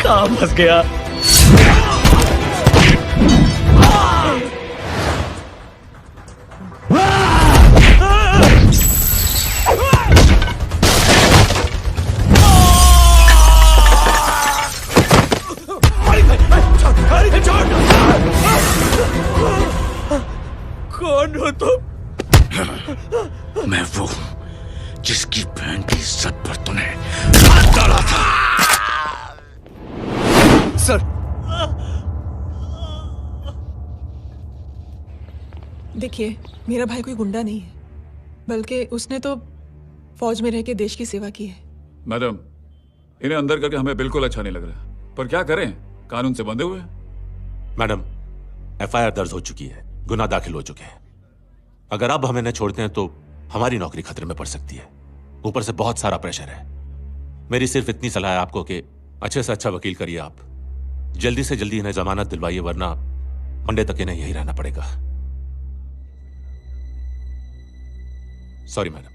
काम फंस गया। कौन हो तुम? मैं वो हूं जिसकी बहन की इज्जत पर तूने हाथ डाला था। सर, देखिए, मेरा भाई कोई गुंडा नहीं है, बल्कि उसने तो फौज में रह के देश की सेवा की है। मैडम, इन्हें अंदर करके हमें बिल्कुल अच्छा नहीं लग रहा, पर क्या करें, कानून से बंधे हुए। मैडम, एफआईआर दर्ज हो चुकी है, गुनाह दाखिल हो चुके हैं। अगर अब हम इन्हें छोड़ते हैं तो हमारी नौकरी खतरे में पड़ सकती है। ऊपर से बहुत सारा प्रेशर है। मेरी सिर्फ इतनी सलाह है आपको कि अच्छे से अच्छा वकील करिए आप। जल्दी से जल्दी इन्हें जमानत दिलवाइए, वरना मंडे तक इन्हें यही रहना पड़ेगा। Sorry madam.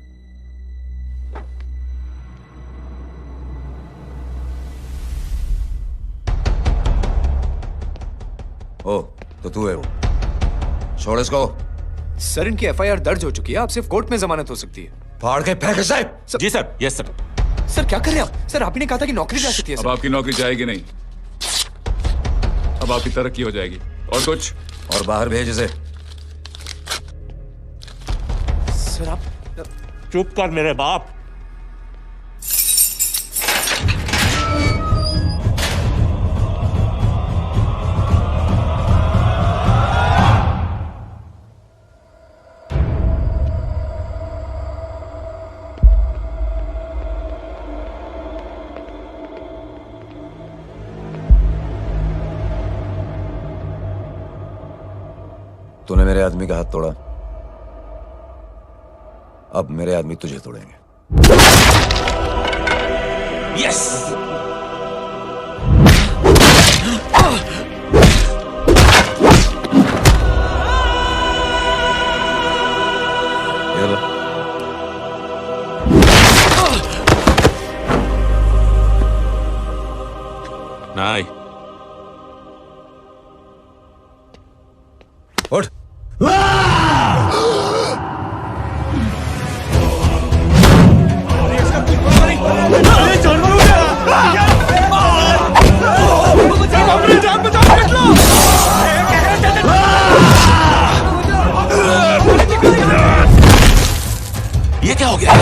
ओ, तो तू है वो। छोड़ इसको। सर, इनकी एफआईआर दर्ज हो चुकी है, आप सिर्फ कोर्ट में जमानत हो सकती है। फाड़ के फेंक साहब। जी सर। Yes sir. सर क्या कर रहे हैं आप? सर, आप ही ने कहा था कि नौकरी जा सकती है। अब आपकी नौकरी जाएगी नहीं, अब आपकी तरक्की हो जाएगी। और कुछ? और बाहर भेज इसे। सर आप चुप कर मेरे बाप। तूने मेरे आदमी का हाथ तोड़ा, अब मेरे आदमी तुझे तोड़ेंगे। यस। नहीं। उठ। ये क्या हो गया?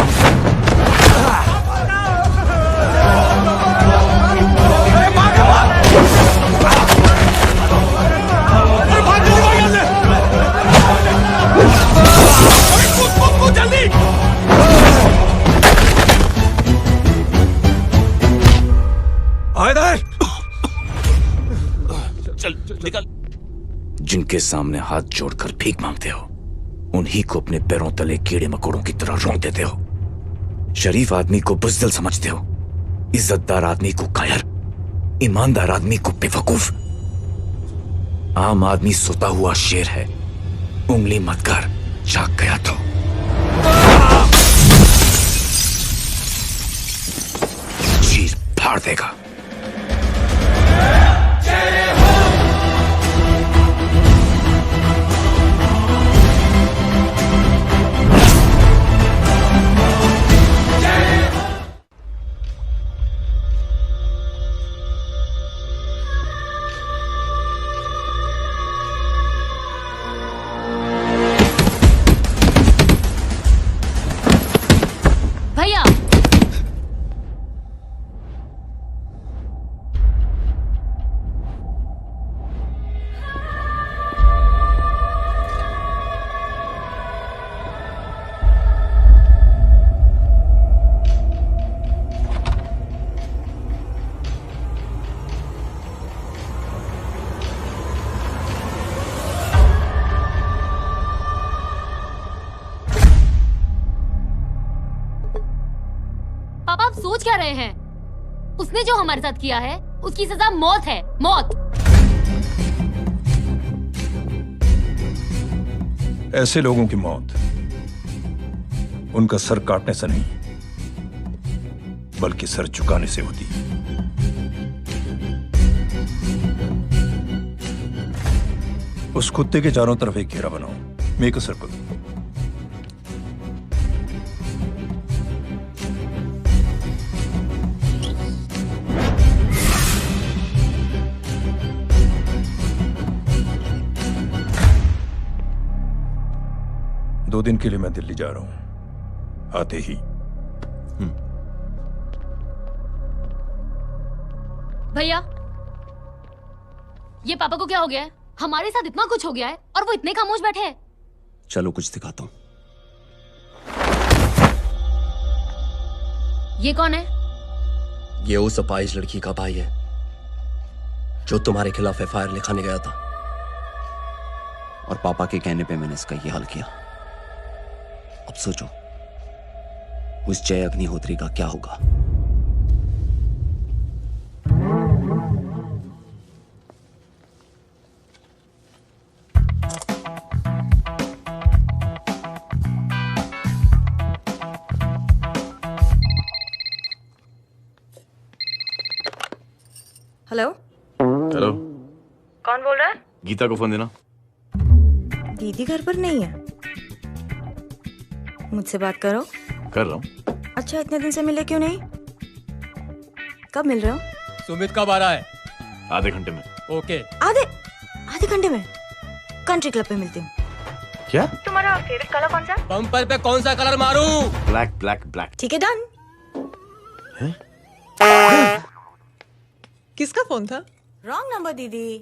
चल निकल। जिनके सामने हाथ जोड़कर भीख मांगते हो, उन्हीं को अपने पैरों तले कीड़े मकोड़ों की तरह रौंद देते हो। शरीफ आदमी को बुज़दिल समझते हो, इज्जतदार आदमी को कायर, ईमानदार आदमी को बेवकूफ। आम आदमी सोता हुआ शेर है, उंगली मत कर, जाग गया तो। चीर फाड़ देगा। पापा आप सोच क्या रहे हैं? उसने जो हमारे साथ किया है उसकी सजा मौत है, मौत। ऐसे लोगों की मौत उनका सर काटने से नहीं बल्कि सर झुकाने से होती है। उस कुत्ते के चारों तरफ एक घेरा बनाओ, मेक अ सर्कल। दो दिन के लिए मैं दिल्ली जा रहा हूं, आते ही। भैया, ये पापा को क्या हो गया है? हमारे साथ इतना कुछ हो गया है और वो इतने खामोश बैठे हैं। चलो कुछ दिखाता हूँ। ये कौन है? ये उस अपाहिज लड़की का भाई है जो तुम्हारे खिलाफ एफआईआर लिखाने गया था। और पापा के कहने पे मैंने इसका ये हाल किया। अब सोचो उस जय अग्निहोत्री का क्या होगा। हेलो, हेलो, कौन बोल रहा है? गीता को फोन देना। दीदी घर पर नहीं है। मुझसे बात करो। कर रहा हूँ। अच्छा, इतने दिन से मिले क्यों नहीं? कब मिल रहे हो? सुमित कब आ रहा है? आधे घंटे में। ओके। आधे घंटे में कंट्री क्लब पे मिलती हूँ। क्या? तुम्हारा फेवरेट कलर कौन सा? बम्पर पे कौन सा कलर मारूं? Black black black. ठीक है, डन। किसका फोन था? रॉन्ग नंबर दीदी।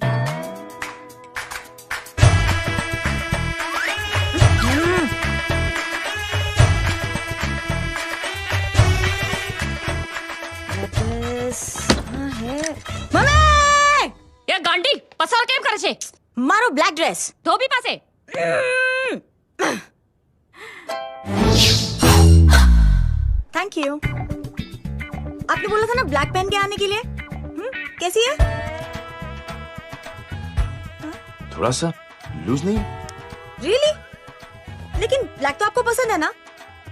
ये गांडी पसार केम करे छे? मारो ब्लैक ड्रेस। धोबी पासे। Thank you. आपने बोला था ना ब्लैक पेन के आने के लिए। कैसी है? थोड़ा सा लूज नहीं? रियली? लेकिन ब्लैक तो आपको पसंद है ना?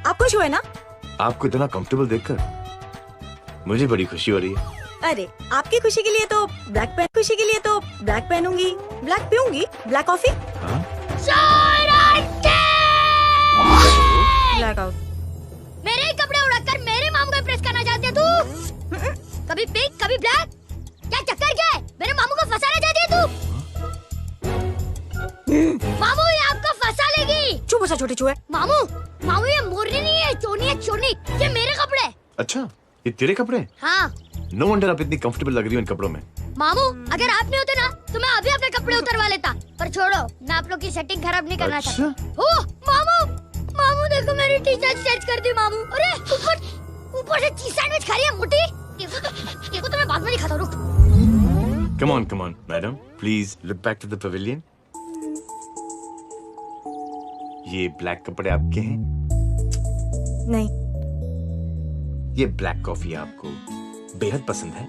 आप खुश हुए ना? आपको इतना कंफर्टेबल देखकर मुझे बड़ी खुशी हो रही है। अरे, आपकी खुशी के लिए तो ब्लैक पेन, खुशी के लिए तो ब्लैक पहनूंगी, ब्लैक पीऊंगी, ब्लैक कॉफी। Black out. मेरे ही कपड़े उड़ाकर मेरे मामू को इम्प्रेस करना चाहती है तू? कभी पिंक, कभी ब्लैक। क्या चक्कर क्या है? मेरे मामू को फंसाना चाहती है तू? मामू ये आपको फंसा लेगी। चुप हो जा छोटे चूहे। मामू, मामू ये मोरनी नहीं है, चोनी है चोनी। ये मेरे कपड़े। अच्छा, ये तेरे कपड़े? हाँ। नो वंडर आप इतनी कंफर्टेबल लग रही हो इन कपड़ों में। मामू, अगर आप नहीं होते ना तो मैं अभी अपने कपड़े उतरवा लेता। पर छोड़ो, मैं आप लोग की सेटिंग खराब नहीं करना चाहता। ओह मामू, मामू देखो मेरी टी शर्ट चेंज कर दी मामू। अरे ऊपर से चीज सैंडविच खा रही है मोटी। देखो तो मैं बाद में दिखाता हूँ, रुक। Come on, madam. Please look back to the pavilion. ये ब्लैक कपड़े आपके हैं? नहीं। ये ब्लैक कॉफी आपको बेहद पसंद है?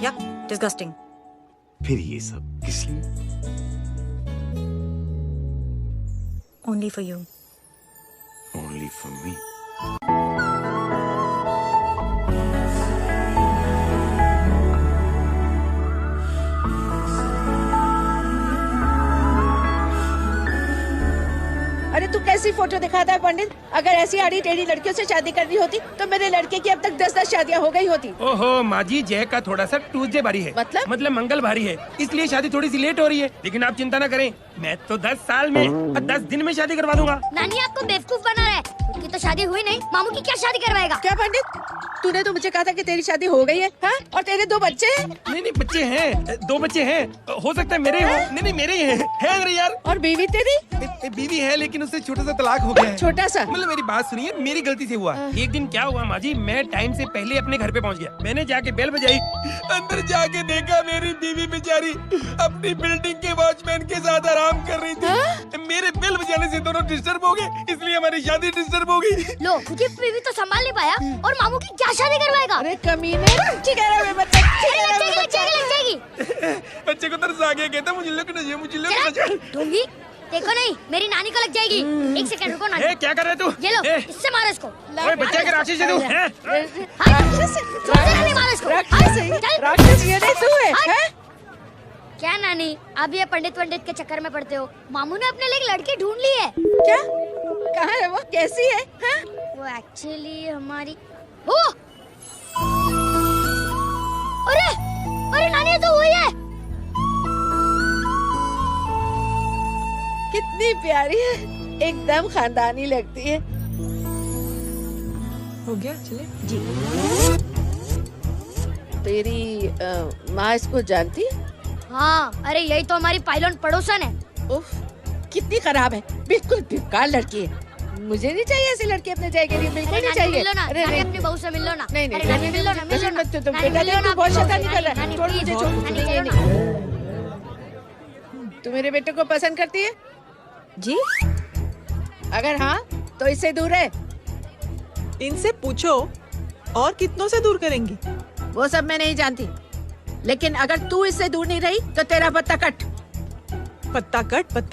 या डिस्गस्टिंग। फिर ये सब किस लिए? Only for you. Only for me. अरे तू कैसी फोटो दिखाता है पंडित? अगर ऐसी आड़ी टेढ़ी लड़कियों से शादी करनी होती तो मेरे लड़के की अब तक 10-10 शादियां हो गई होती। ओहो माँ जी, जय का थोड़ा सा ट्यूसडे भारी है। मतलब मंगल भारी है, इसलिए शादी थोड़ी सी लेट हो रही है। लेकिन आप चिंता न करें, मैं तो 10 साल में और 10 दिन में शादी करवा दूंगा। नानी आपको बेवकूफ बना रहा है। उनकी तो शादी हुई नहीं, मामू की क्या शादी करवाएगा? क्या पंडित, तूने तो मुझे कहा था कि तेरी शादी हो गई है, हाँ? और तेरे 2 बच्चे हैं? नहीं बच्चे हैं, 2 बच्चे हैं। हो सकता है मेरे हो। नहीं मेरे ही है मेरे यार। और बीवी तेरी? बीवी है लेकिन उससे छोटा सा तलाक हो गया है। छोटा सा? मतलब मेरी बात सुनिए, मेरी गलती से हुआ। एक दिन क्या हुआ माँ जी, मैं टाइम से पहले अपने घर पे पहुँच गया। मैंने जाके बेल बजाई, अंदर जाके देखा मेरी बीवी बेचारी अपनी बिल्डिंग के वॉचमैन के साथ आराम कर रही थी। मेरे बेल बजाने से दोनों डिस्टर्ब हो गए, इसलिए हमारी शादी डिस्टर्ब हो गई। लो, मुझे बीवी तो संभाल नहीं पाया और मामू की क्या साथ शादी करवाएगा। अरे कमीने, चिगेरा में बच्चा, चिगेरा में बच्चा। लग जाएगी। बच्चे को तरस आ गया, कहता मुझे लगना चाहिए, मुझे लगना चाहिए। ढोंगी, देखो नहीं, मेरी नानी को लग जाएगी। एक सेकंड रुको नानी। क्या कर रहे तू? ये लो, इससे मारो इसको। ओए बच्चे के राक्षस है तू, हैं? राक्षस ये नहीं तू है? क्या नानी, आप ये पंडित के चक्कर में पड़ते हो? मामू ने अपने लिए एक लड़की ढूंढ ली है। क्या? कहाँ है वो? कैसी है? वो एक्चुअली हमारी वो। अरे नानी, तो वही है। कितनी प्यारी है, एकदम खानदानी लगती है। हो गया, चले जी। तेरी माँ इसको जानती है? हाँ, अरे यही तो हमारी पाइलट पड़ोसन है। उफ, कितनी खराब है, बिल्कुल बेकार लड़की है। मुझे नहीं चाहिए ऐसी लड़की अपने जाए के लिए, बिल्कुल नहीं चाहिए। अरे नहीं, अपनी बहू से मिल लो ना। नहीं नहीं, नानी मिल लो ना, मिल लो ना। तुम बेटा देख, तू बहुत शैतानी कर रहा है। छोड़ मुझे, छोड़। तू मेरे बेटे को पसंद करती है? जी। अगर हाँ तो इससे दूर है। इनसे पूछो, और कितनों से दूर करेंगी? वो सब मैं नहीं जानती, लेकिन अगर तू इससे दूर नहीं रही तो तेरा पत्ता कट। पत्ता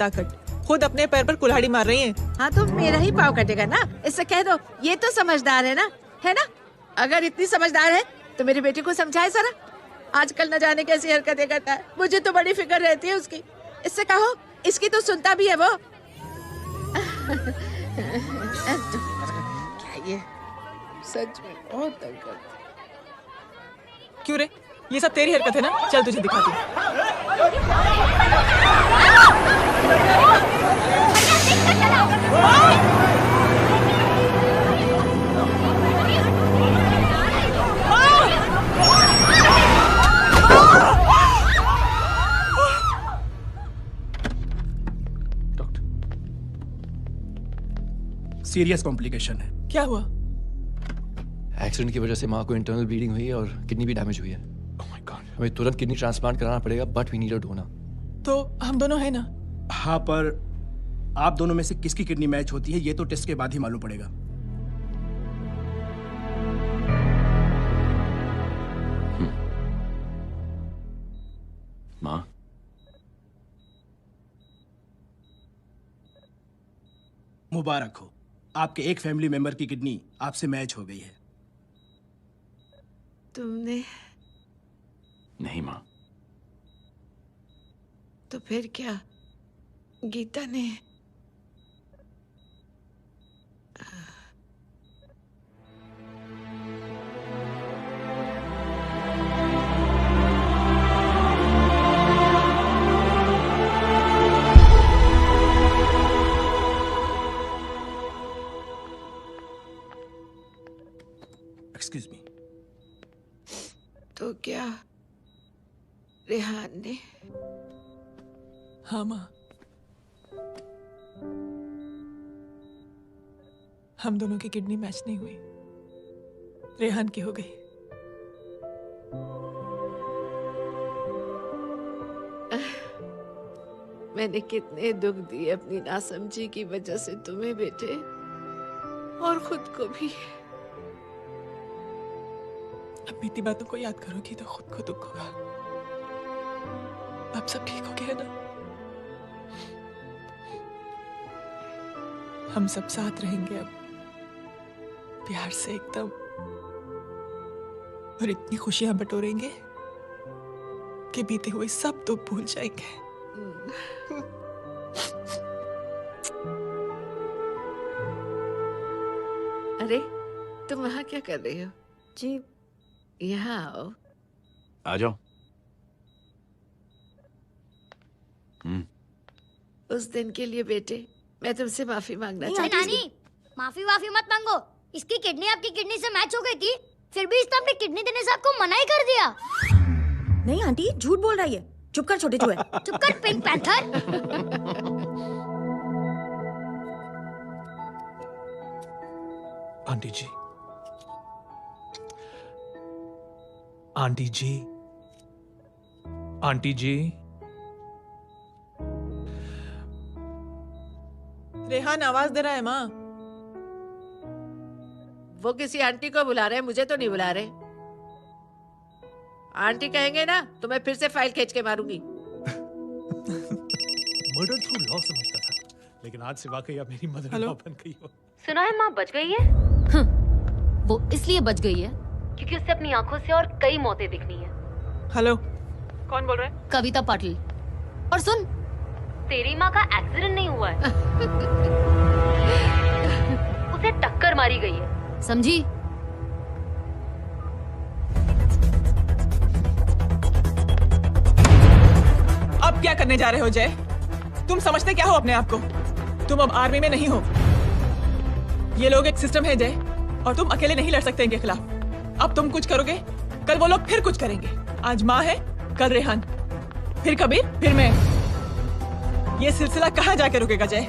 कट। खुद अपने पैर पर कुल्हाड़ी मार रही हैं। हाँ तो मेरा ही पाँव कटेगा ना, इससे कह दो। ये तो समझदार है ना, है ना? अगर इतनी समझदार है तो मेरी बेटी को समझाए जरा। आजकल न जाने कैसी हरकतें करता है, मुझे तो बड़ी फिक्र रहती है उसकी। इससे कहो, इसकी तो सुनता भी है वो। क्या ये सच में बहुत तंग करता है। क्यों रे, ये सब तेरी हरकत है ना? चल तुझे दिखाती हूँ। सीरियस कॉम्प्लिकेशन है। क्या हुआ? एक्सीडेंट की वजह से माँ को इंटरनल ब्लीडिंग हुई है और किडनी भी डैमेज हुई है। ओह माय गॉड, हमें तुरंत किडनी ट्रांसप्लांट कराना पड़ेगा, but we need a donor. तो हम दोनों है ना? हाँ, पर आप दोनों में से किसकी किडनी मैच होती है ये तो टेस्ट के बाद ही मालूम पड़ेगा। माँ, मुबारक हो, आपके एक फैमिली मेंबर की किडनी आपसे मैच हो गई है। तुमने? नहीं माँ। तो फिर क्या? गीता ने? Excuse me. तो क्या रेहान ने? हाँ माँ, हम दोनों की किडनी मैच नहीं हुई, रेहान की हो गई। मैंने कितने दुख दिए अपनी नासमझी की वजह से तुम्हें बेटे, और खुद को भी। अब बीती बातों को याद करोगी तो खुद को दुख होगा। अब सब ठीक हो गया ना? हम सब साथ रहेंगे अब, प्यार से एकदम, और इतनी खुशियां बटोरेंगे कि बीते हुए सब दुख भूल जाएंगे। अरे तुम वहाँ क्या कर रही हो? जी यहाँ आओ। आ जाओ। उस दिन के लिए बेटे मैं तुमसे माफी मांगना नहीं चाहती नानी, माफी मत मांगो। इसकी किडनी आपकी किडनी से मैच हो गई थी, फिर भी इसने अपनी किडनी देने से आपको मना ही कर दिया। नहीं आंटी, झूठ बोल रही है। चुप कर छोटे चूहे। चुप कर पिंक पैंथर। आंटी जी, आंटी जी, आंटी जी। रेहान आवाज दे रहा है माँ। वो किसी आंटी को बुला रहे हैं, मुझे तो नहीं बुला रहे। आंटी कहेंगे ना तो मैं फिर से फाइल खींच के मारूंगी। मर्डर थ्रू लॉ समझता था, लेकिन आज से वाकई आप मेरी मदर इन लॉ बन गई हो। सुना है माँ बच गई है। वो इसलिए बच गई है क्योंकि उससे अपनी आंखों से और कई मौतें दिखनी है। हेलो, कौन बोल रहा है? कविता पाटिल। और सुन, तेरी माँ का एक्सीडेंट नहीं हुआ है, उसे टक्कर मारी गई है, समझी? अब क्या करने जा रहे हो जय? तुम समझते क्या हो अपने आप को? तुम अब आर्मी में नहीं हो। ये लोग एक सिस्टम है जय, और तुम अकेले नहीं लड़ सकते इनके खिलाफ। अब तुम कुछ करोगे, कल वो लोग फिर कुछ करेंगे। आज माँ है, कल रेहान, फिर कबीर, फिर मैं। ये सिलसिला कहाँ जाके रुकेगा जय?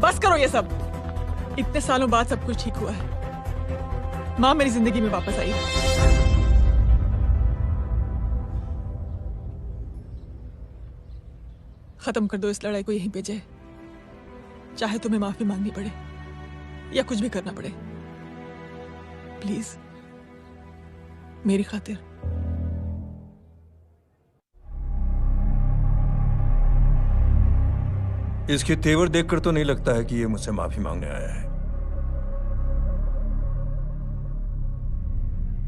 बस करो ये सब। इतने सालों बाद सब कुछ ठीक हुआ है। माँ मेरी जिंदगी में वापस आई। खत्म कर दो इस लड़ाई को यहीं पे जय। चाहे तुम्हें माफी मांगनी पड़े या कुछ भी करना पड़े, प्लीज मेरी खातिर। इसके तेवर देखकर तो नहीं लगता है कि ये मुझसे माफी मांगने आया है।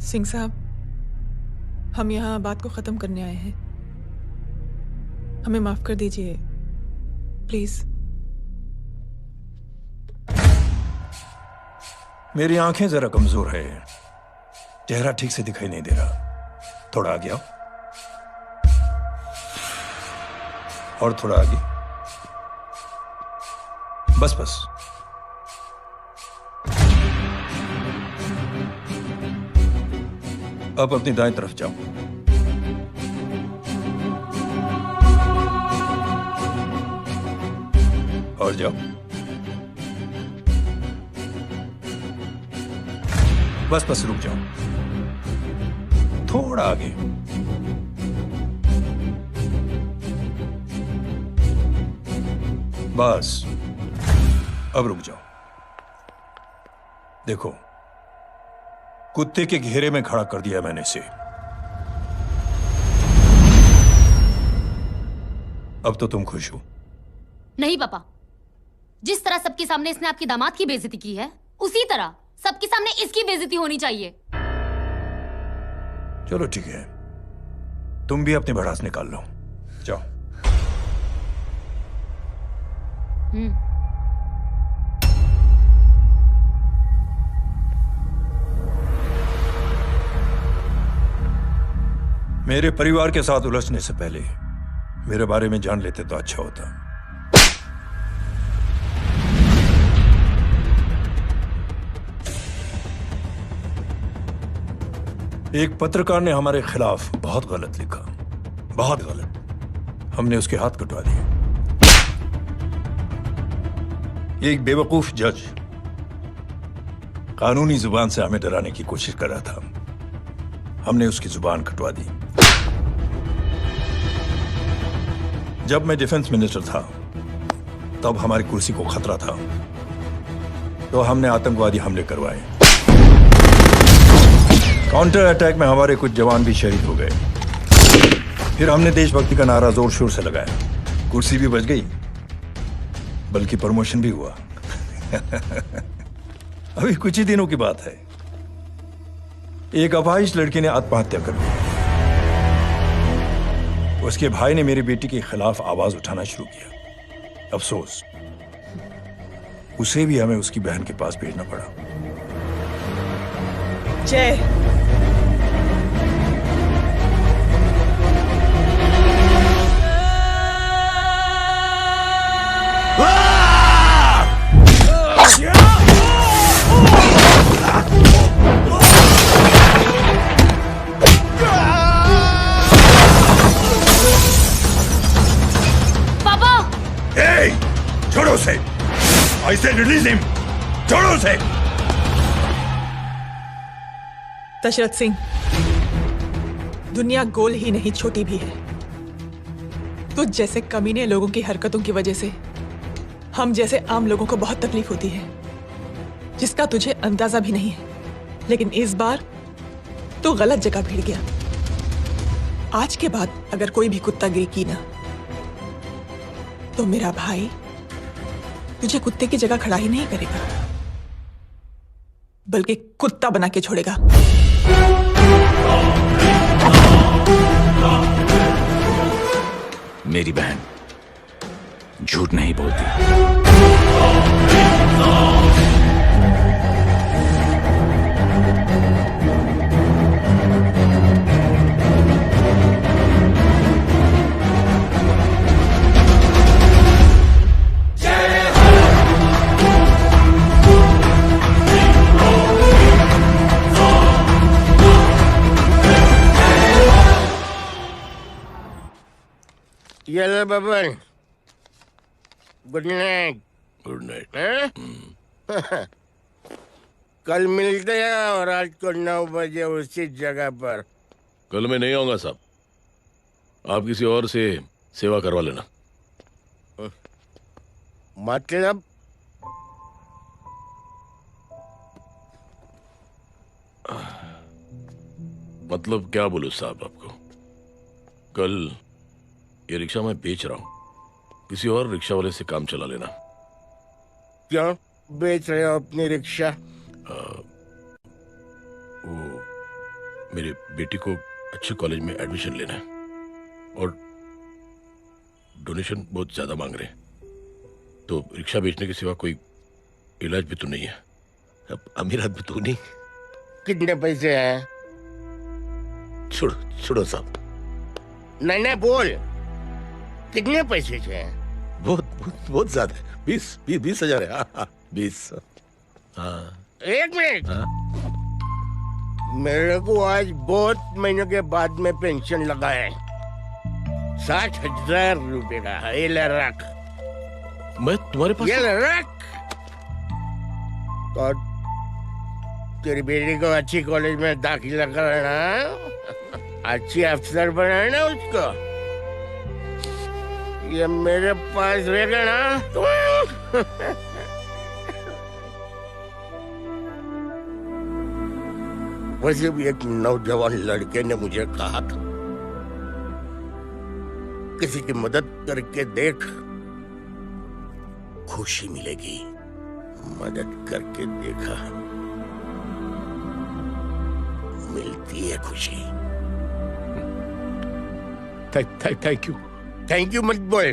सिंह साहब, हम यहाँ बात को खत्म करने आए हैं। हमें माफ कर दीजिए प्लीज। मेरी आंखें जरा कमजोर है, चेहरा ठीक से दिखाई नहीं दे रहा। थोड़ा आगे आओ, और थोड़ा आगे। बस बस। अब अपनी दाएं तरफ जाओ। और जाओ। बस बस, रुक जाओ, थोड़ा आगे। बस, अब रुक जाओ। देखो, कुत्ते के घेरे में खड़ा कर दिया मैंने इसे। अब तो तुम खुश हो? नहीं पापा, जिस तरह सबके सामने इसने आपकी दामाद की बेइज्जती की है, उसी तरह सबके सामने इसकी बेइज्जती होनी चाहिए। चलो ठीक है, तुम भी अपनी भड़ास निकाल लो, जाओ। मेरे परिवार के साथ उलझने से पहले मेरे बारे में जान लेते तो अच्छा होता। एक पत्रकार ने हमारे खिलाफ बहुत गलत लिखा, बहुत गलत। हमने उसके हाथ कटवा दिए। एक बेवकूफ जज कानूनी जुबान से हमें डराने की कोशिश कर रहा था। हमने उसकी जुबान कटवा दी। जब मैं डिफेंस मिनिस्टर था, तब हमारी कुर्सी को खतरा था, तो हमने आतंकवादी हमले करवाए। काउंटर अटैक में हमारे कुछ जवान भी शहीद हो गए। फिर हमने देशभक्ति का नारा जोर शोर से लगाया। कुर्सी भी बच गई, बल्कि प्रमोशन भी हुआ। अभी कुछ ही दिनों की बात है, एक अपाहिज लड़की ने आत्महत्या कर ली। उसके भाई ने मेरी बेटी के खिलाफ आवाज उठाना शुरू किया। अफसोस, उसे भी हमें उसकी बहन के पास भेजना पड़ा। जय, छोड़ो उसे। I said release him. छोड़ो उसे। दशरथ सिंह, दुनिया गोल ही नहीं छोटी भी है। तुझ जैसे कमीने लोगों की हरकतों की वजह से हम जैसे आम लोगों को बहुत तकलीफ होती है, जिसका तुझे अंदाजा भी नहीं है। लेकिन इस बार तो गलत जगह भिड़ गया। आज के बाद अगर कोई भी कुत्तागिरी की ना, तो मेरा भाई तुझे कुत्ते की जगह खड़ा ही नहीं करेगा, बल्कि कुत्ता बना के छोड़ेगा। मेरी बहन झूठ नहीं बोलती। ये लो Baban, good night. Good night. कल मिलते हैं और रात को 9 बजे उसी जगह पर। कल मैं नहीं आऊंगा साहब, आप किसी और से सेवा करवा लेना। मतलब? मतलब क्या बोलूं साहब आपको। कल ये रिक्शा मैं बेच रहा हूं, किसी और रिक्शा वाले से काम चला लेना। क्यों बेच रहे हो अपनी रिक्शा? वो मेरे बेटी को अच्छे कॉलेज में एडमिशन लेना है और डोनेशन बहुत ज्यादा मांग रहे हैं, तो रिक्शा बेचने के सिवा कोई इलाज भी तो नहीं है। अब अमीर आदमी तो नहीं। कितने पैसे हैं? छोड़ो छोड़ो साहब। नहीं बोल, कितने पैसे हैं? बहुत बहुत बहुत ज्यादा है। 20,000 है। हाँ 20। हाँ 1 मिनट। मेरे को आज बहुत महीनों के बाद में पेंशन लगा है। 60,000 रुपए का। ये ले रख। मैं तुम्हारे पास? ये ले रख। तो तेरी बेटी को अच्छी कॉलेज में दाखिला कराना, अच्छी अफसर बनाना उसको। ये मेरे पास रहेगा ना। वैसे भी एक नौजवान लड़के ने मुझे कहा था, किसी की मदद करके देख, खुशी मिलेगी। मदद करके देखा, मिलती है खुशी। Thank you. थैंक यू मत बोल।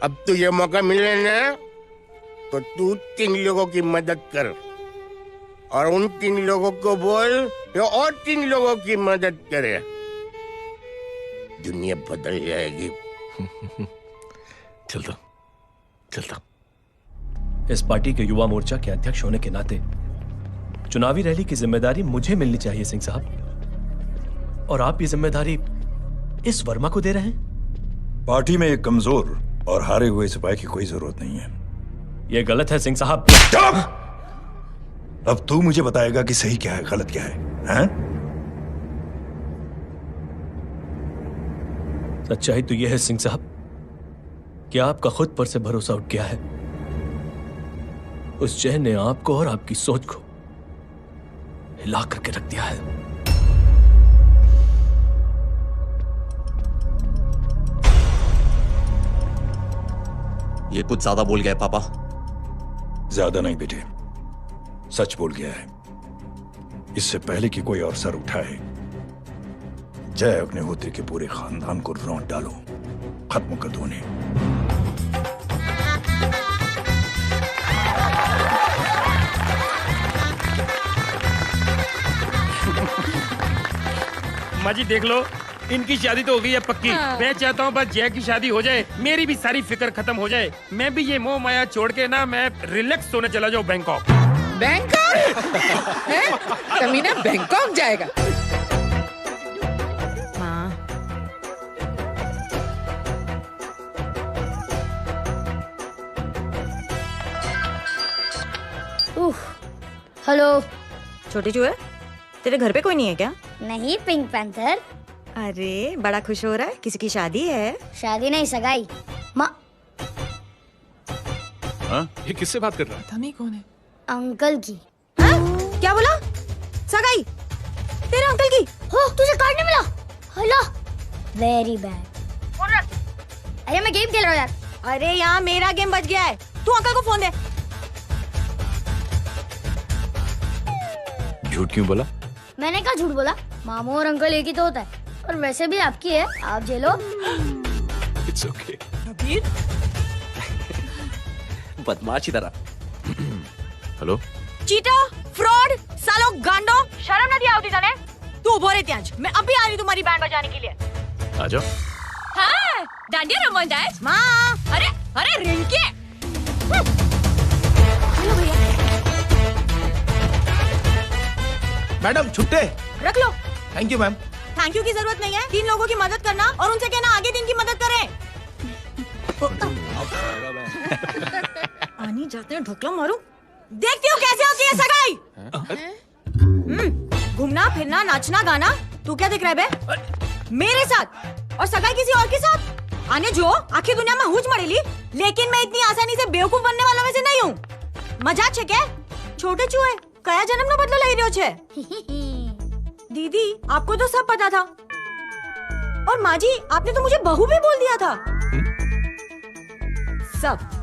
अब तो ये मौका मिले ना, तो तू 3 लोगों की मदद कर और उन 3 लोगों को बोल जो और 3 लोगों की मदद करे। दुनिया बदल जाएगी। चलता। इस पार्टी के युवा मोर्चा के अध्यक्ष होने के नाते चुनावी रैली की जिम्मेदारी मुझे मिलनी चाहिए सिंह साहब, और आप ये जिम्मेदारी इस वर्मा को दे रहे हैं। पार्टी में एक कमजोर और हारे हुए सिपाही की कोई जरूरत नहीं है। ये गलत है सिंह साहब। अब तू मुझे बताएगा कि सही क्या है, गलत क्या है, हैं? सच्चाई तो यह है सिंह साहब कि आपका खुद पर से भरोसा उठ गया है। उस चैन ने आपको और आपकी सोच को हिला करके रख दिया है। ये कुछ ज्यादा बोल गया पापा। ज्यादा नहीं बेटे, सच बोल गया है। इससे पहले कि कोई और सर उठाए, जय अग्निहोत्री के पूरे खानदान को रौंद डालो, खत्म कर दो उन्हें। माँ जी देख लो, इनकी शादी तो हो गई है पक्की। मैं चाहता हूँ बस जय की शादी हो जाए, मेरी भी सारी फिक्र खत्म हो जाए। मैं भी ये मोह माया छोड़ के ना, मैं रिलैक्स होने चला जाऊँ बैंकॉक। बैंकॉक? तमीना बैंकॉक जाएगा? माँ, हेलो छोटी चूहे, तेरे घर पे कोई नहीं है क्या? नहीं, पिंक पैंथर। अरे बड़ा खुश हो रहा है, किसी की शादी है? शादी नहीं, सगाई। माँ, ये किससे बात कर रहा है? पता नहीं कौन है। अंकल की। क्या बोला? सगाई तेरे अंकल की। हो तुझे कार्ड नहीं मिला? Hello very bad. अरे मैं गेम खेल रहा हूँ यार। अरे यहाँ मेरा गेम बच गया है, तू अंकल को फोन दे। झूठ क्यों बोला? मैंने कहा झूठ बोला? मामू और अंकल एक ही तो होता है, और वैसे भी आपकी है, आप झेलो। It's okay. कबीर बदमाशी तरह। हेलो चीटा, फ्रॉड, सालो गांडो, शर्म नहीं आवती तने? तू उभो रे त्याज, मैं अभी आ रही तुम्हारी बैंड बजाने के लिए। आ जाओ। हाँ, डांडिया रमन जाए। माँ, अरे अरे रिंकी। हेलो भैया। मैडम छुट्टे रख लो। Thank you ma'am. Thank you की जरूरत नहीं है, 3 लोगों की मदद करना और उनसे कहना आगे दिन की मदद करें। आनी जाते हैं ढोकला मारूं। देखती हूँ कैसे होती है सगाई। घूमना फिरना नाचना गाना, तू क्या देख रहा है बे? मेरे साथ और सगाई किसी और के साथ। आने जो आखिर दुनिया में हुज मरेली, लेकिन मैं इतनी आसानी से बेवकूफ बनने वाला में से नहीं हूँ। मजाक छे के छोटे चूहे कया जन्म नो बदलो लई रह्यो छे। दीदी आपको तो सब पता था, और माँ जी आपने तो मुझे बहू भी बोल दिया था।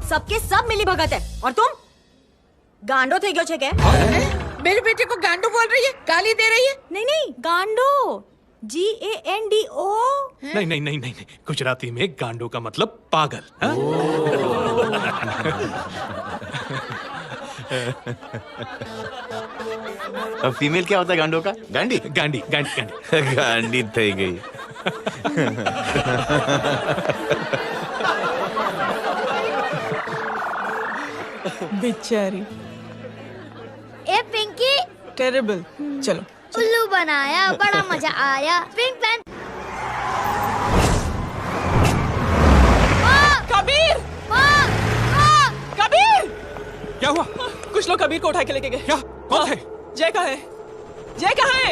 सबके सब मिली भगत है, और तुम गांडो थे गयो छे के? मेरे बेटे को गांडो बोल रही है, गाली दे रही है। नहीं गांडो, GANDO। नहीं नहीं नहीं नहीं, गुजराती में गांडो का मतलब पागल। हाँ? अब फीमेल क्या होता है गांडो का? गांडी गांडी गांडी गांडी गांडी थई गई। बेचारी। ए पिंकी। टेरिबल। चलो उल्लू बनाया, बड़ा मजा आया। Pink pan. कबीर! कबीर! क्या हुआ? कुछ लोग कबीर को उठा के लेके गए। क्या? कौन थे? जय कहाँ है? जय कहाँ है?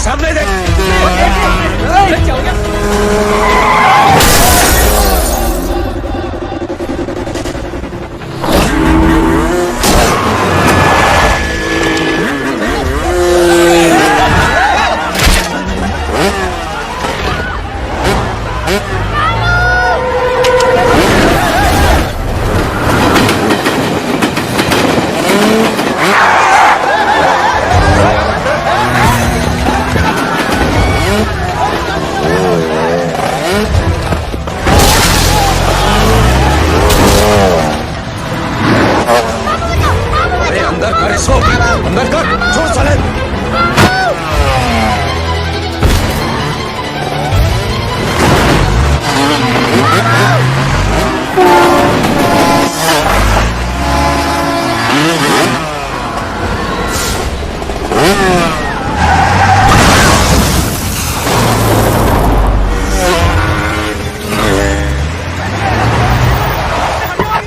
सामने देख। अंदर कर, छोड़ साले।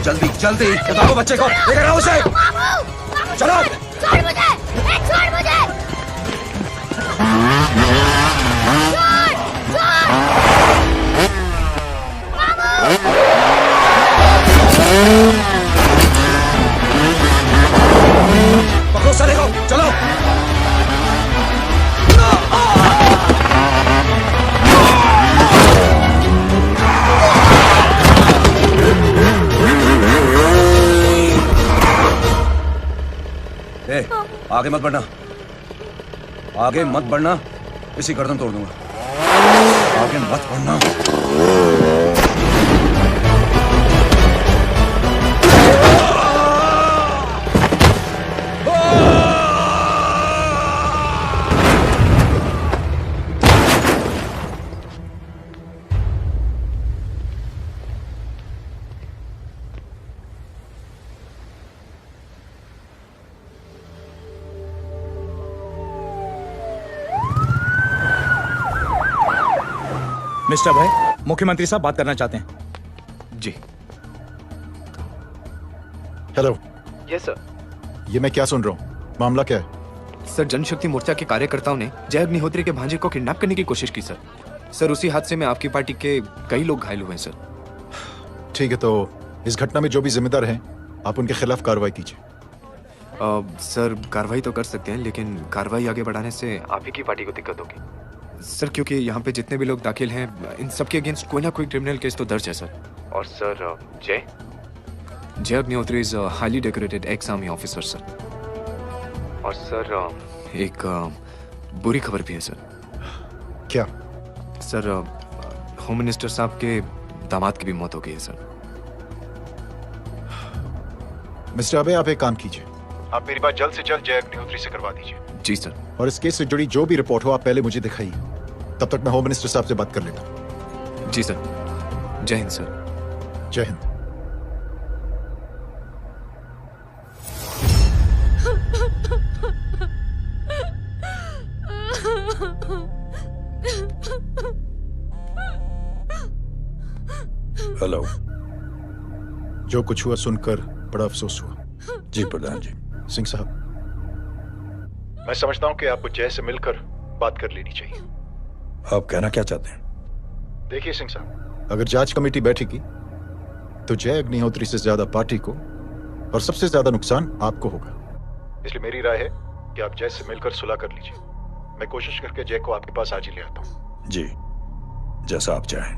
जल्दी जल्दी बताओ बच्चे को, लेकर आओ उसे। चलो छोड़ मुझे, छोड़ मुझे। पकड़ो साले को, चलो। आगे मत बढ़ना, आगे मत बढ़ना, इसी गर्दन तोड़ दूंगा। आगे मत बढ़ना। मिस्टर भाई, मुख्यमंत्री साहब बात करना चाहते हैं। जी। हेलो। Yes sir. ये मैं क्या सुन रहा हूँ? मामला क्या है? सर, जनशक्ति मोर्चा के कार्यकर्ताओं ने जय अग्निहोत्री के भांजे को किडनैप करने की कोशिश की सर। सर, उसी हादसे में आपकी पार्टी के कई लोग घायल हुए हैं सर। ठीक है, तो इस घटना में जो भी जिम्मेदार हैं, आप उनके खिलाफ कार्रवाई कीजिए। सर, कार्रवाई तो कर सकते हैं, लेकिन कार्रवाई आगे बढ़ाने से आप ही की पार्टी को दिक्कत होगी सर, क्योंकि यहाँ पे जितने भी लोग दाखिल हैं, इन सबके अगेंस्ट कोई ना कोई क्रिमिनल केस तो दर्ज है सर। और सर, जय Agnihotri is highly decorated ex army officer sir. और सर, एक बुरी खबर भी है सर। क्या? सर, होम मिनिस्टर साहब के दामाद की भी मौत हो गई है सर। मिस्टर अबे, आप एक काम कीजिए, आप मेरी बात जल्द से जल्द जय अग्निहोत्री से करवा दीजिए। जी सर। और इस केस से जुड़ी जो भी रिपोर्ट हो, आप पहले मुझे दिखाइए, तब तक मैं होम मिनिस्टर साहब से बात कर लेता हूँ। जी सर। जय हिंद सर। जय हिंद। हेलो। जो कुछ हुआ सुनकर बड़ा अफसोस हुआ। जी प्रधान जी। सिंह साहब, मैं समझता हूं कि आपको जय से मिलकर बात कर लेनी चाहिए। आप कहना क्या चाहते हैं? देखिए सिंह साहब, अगर जांच कमेटी बैठेगी तो जय अग्निहोत्री से ज्यादा पार्टी को और सबसे ज्यादा नुकसान आपको होगा। इसलिए मेरी राय है कि आप जय से मिलकर सुलह कर लीजिए। मैं कोशिश करके जय को आपके पास आज ही ले आता हूं। जी, जैसा आप चाहें।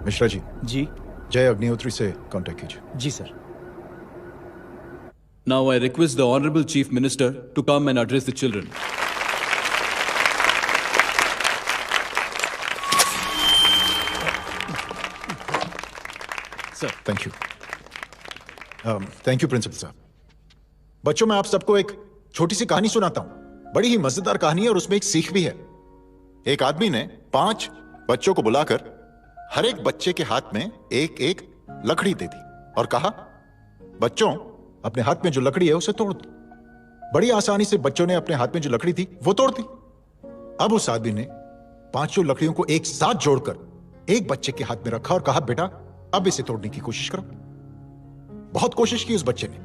मिश्रा जी। जी। जय अग्निहोत्री से कांटेक्ट कीजिए। जी sir. Now I request the Honorable Chief Minister to come and address the children. Sir, thank you. Thank you principal साहब। बच्चों, मैं आप सबको एक छोटी सी कहानी सुनाता हूं। बड़ी ही मजेदार कहानी है और उसमें एक सीख भी है। एक आदमी ने 5 बच्चों को बुलाकर हर एक बच्चे के हाथ में एक एक लकड़ी दे दी और कहा, बच्चों, अपने हाथ में जो लकड़ी है उसे तोड़ दो। बड़ी आसानी से बच्चों ने अपने हाथ में जो लकड़ी थी वो तोड़ दी। अब उस आदमी ने 5 लकड़ियों को एक साथ जोड़कर एक बच्चे के हाथ में रखा और कहा, बेटा, अब इसे तोड़ने की कोशिश करो। बहुत कोशिश की उस बच्चे ने,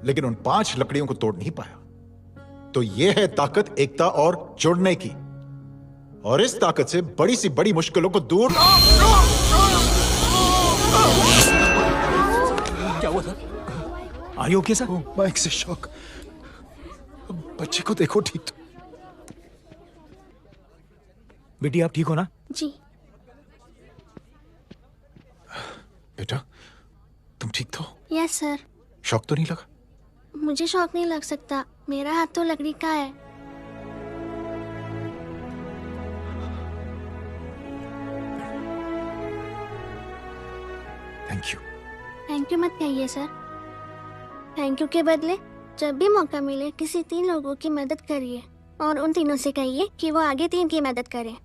लेकिन उन 5 लकड़ियों को तोड़ नहीं पाया। तो यह है ताकत एकता और जुड़ने की, और इस ताकत से बड़ी सी बड़ी मुश्किलों को दूर। क्या हुआ sir? Are you okay, sir? Mike से शॉक। बच्चे को देखो ठीक तो। बेटी, आप ठीक हो ना? जी। बेटा, तुम ठीक तो? Yes sir. शॉक तो नहीं लगा? मुझे शौक नहीं लग सकता, मेरा हाथ तो लकड़ी का है। Thank you. थैंक यू मत कहिए सर। थैंक यू के बदले जब भी मौका मिले किसी 3 लोगों की मदद करिए और उन तीनों से कहिए कि वो आगे 3 की मदद करें।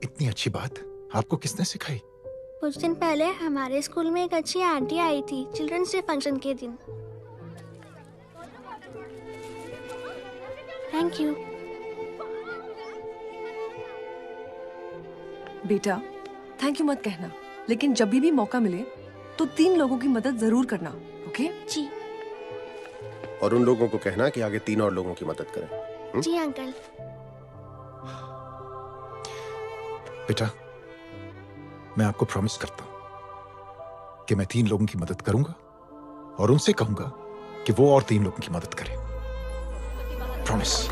इतनी अच्छी बात आपको किसने सिखाई? कुछ दिन पहले हमारे स्कूल में एक अच्छी आंटी आई थी चिल्ड्रंस डे फंक्शन के दिन। Thank you. बेटा, थैंक यू मत कहना, लेकिन जब भी मौका मिले तो 3 लोगों की मदद जरूर करना, ओके? जी। और उन लोगों को कहना कि आगे 3 और लोगों की मदद करें। जी अंकल। बेटा, मैं आपको प्रॉमिस करता हूं कि मैं 3 लोगों की मदद करूंगा और उनसे कहूंगा कि वो और 3 लोगों की मदद करें। प्रॉमिस।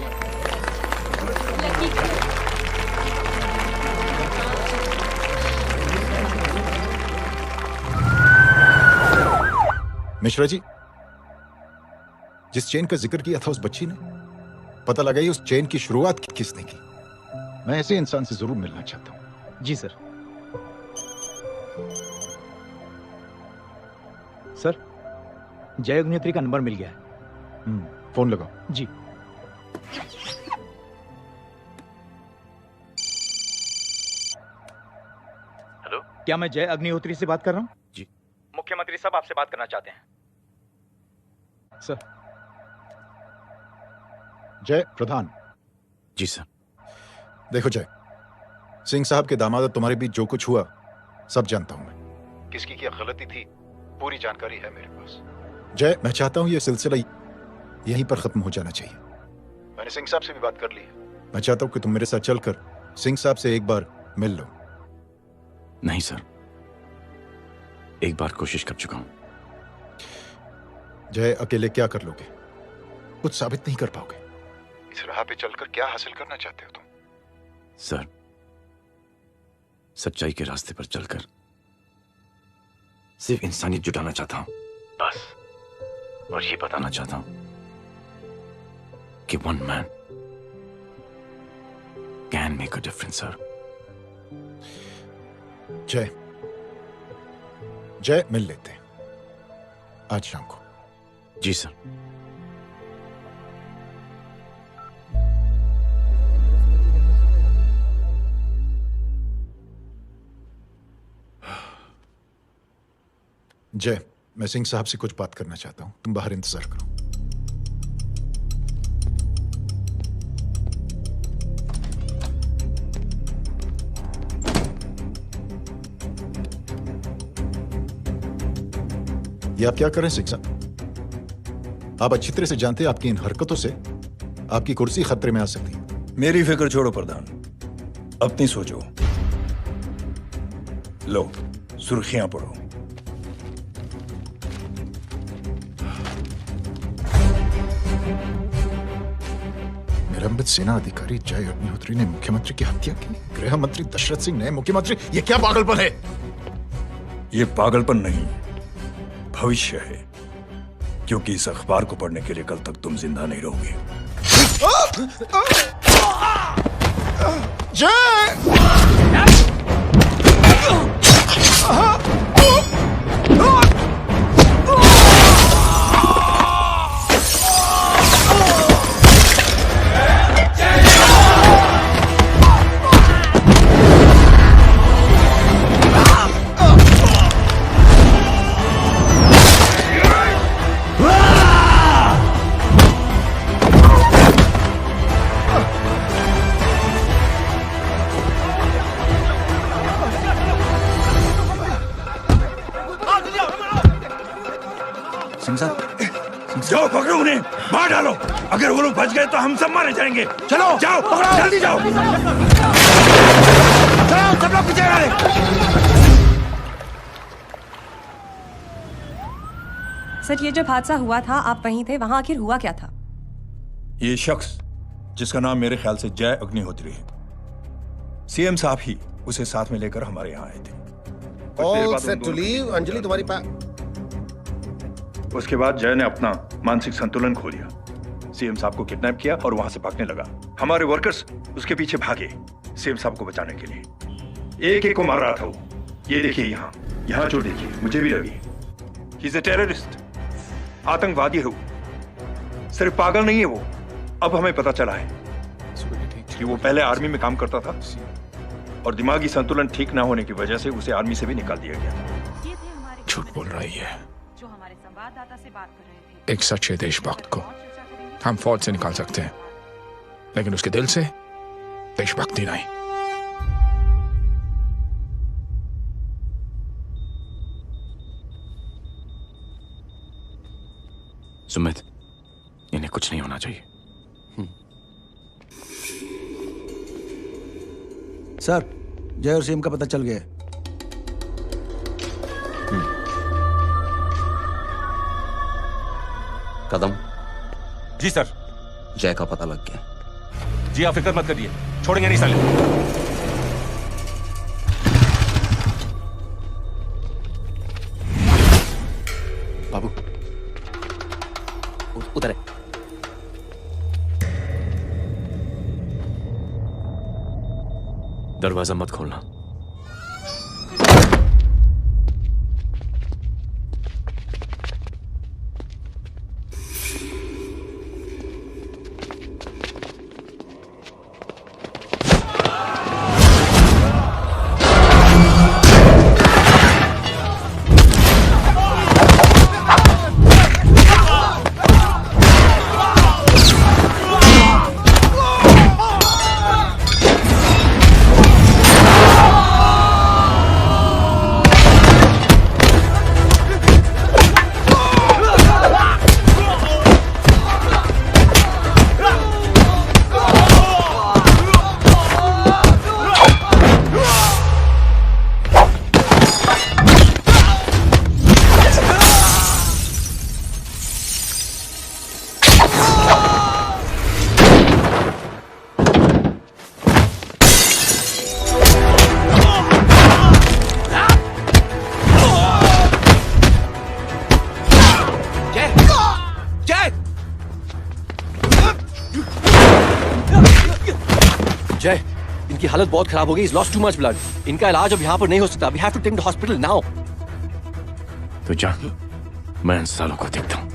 मिश्रा जी, जिस चेन का जिक्र किया था उस बच्ची ने, पता लगाइए उस चेन की शुरुआत किसने की। मैं ऐसे इंसान से जरूर मिलना चाहता हूं। जी सर। सर, जय अग्निहोत्री का नंबर मिल गया है। फोन लगाओ। जी। हेलो, क्या मैं जय अग्निहोत्री से बात कर रहा हूँ? जी। मुख्यमंत्री साहब आपसे बात करना चाहते हैं। सर। जय प्रधान। जी सर। देखो जय, सिंह साहब के दामाद और तुम्हारे बीच जो कुछ हुआ सब जानता हूं मैं। किसकी क्या गलती थी पूरी जानकारी है मेरे पास। जय, मैं चाहता हूं ये सिलसिला यहीं पर खत्म हो जाना चाहिए। मैंने सिंह साहब से भी बात कर ली है। मैं चाहता हूं कि तुम मेरे साथ चलकर सिंह साहब से एक बार मिल लो। नहीं सर, एक बार कोशिश कर चुका हूं। जय, अकेले क्या कर लोगे? कुछ साबित नहीं कर पाओगे। इस राह पे चलकर क्या हासिल करना चाहते हो तुम? सर, सच्चाई के रास्ते पर चलकर सिर्फ इंसानियत जुटाना चाहता हूं, बस। और ये बताना चाहता हूं कि one man can make a difference sir. जय, जय मिल लेते हैं आज शाम को। जी सर। जय, मैं सिंह साहब से कुछ बात करना चाहता हूं, तुम बाहर इंतजार करो। ये आप क्या कर रहे हैं सिंह साहब? आप अच्छी तरह से जानते हैं आपकी इन हरकतों से आपकी कुर्सी खतरे में आ सकती है। मेरी फिक्र छोड़ो प्रधान, अपनी सोचो। लो, सुर्खियां पढ़ो। निलंबित सेना अधिकारी जय अग्निहोत्री ने मुख्यमंत्री की हत्या की। गृह मंत्री दशरथ सिंह ने मुख्यमंत्री, ये क्या पागलपन है? ये पागलपन नहीं, भविष्य है, क्योंकि इस अखबार को पढ़ने के लिए कल तक तुम जिंदा नहीं रहोगे। जाओ पकड़ो उन्हें, मार डालो। अगर वो लोग बच गए तो हम सब मारे जाएंगे। चलो जाओ, पकड़ो, जल्दी जाओ। चलो सब लोग पीछे वाले। सर, ये जब हादसा हुआ था आप वहीं थे, वहां आखिर हुआ क्या था? ये शख्स जिसका नाम मेरे ख्याल से जय अग्निहोत्री है, सीएम साहब ही उसे साथ में लेकर हमारे यहाँ आए थे। All set to leave. Anjali तुम्हारी उसके बाद जय ने अपना मानसिक संतुलन खो दिया, सीएम साहब को किडनैप किया और वहां से भागने लगा। हमारे वर्कर्स उसके पीछे भागे सीएम साहब को बचाने के लिए। एक एक को मार रहा था वो। ये देखिए यहाँ, यहाँ जो देखिए, मुझे भी लगी। ही इज अ टेररिस्ट, आतंकवादी है वो। सिर्फ पागल नहीं है वो, अब हमें पता चला है कि वो पहले आर्मी में काम करता था और दिमागी संतुलन ठीक ना होने की वजह से उसे आर्मी से भी निकाल दिया गया। झूठ बोल रही है। एक सच्चे देशभक्त को हम फौज से निकाल सकते हैं, लेकिन उसके दिल से देशभक्ति नहीं। सुमित, इन्हें कुछ नहीं होना चाहिए। सर, जय और सीएम का पता चल गया है। कदम। जी सर। जय का पता लग गया। जी आप फिक्र मत करिए, छोड़ेंगे नहीं साले। बाबू उधर है। दरवाजा मत खोलना। जय, इनकी हालत बहुत खराब हो गई। He's lost too much blood. इनका इलाज अब यहाँ पर नहीं हो सकता। We have to take him to hospital now. तो जा, मैं इन सालों को देखता हूँ।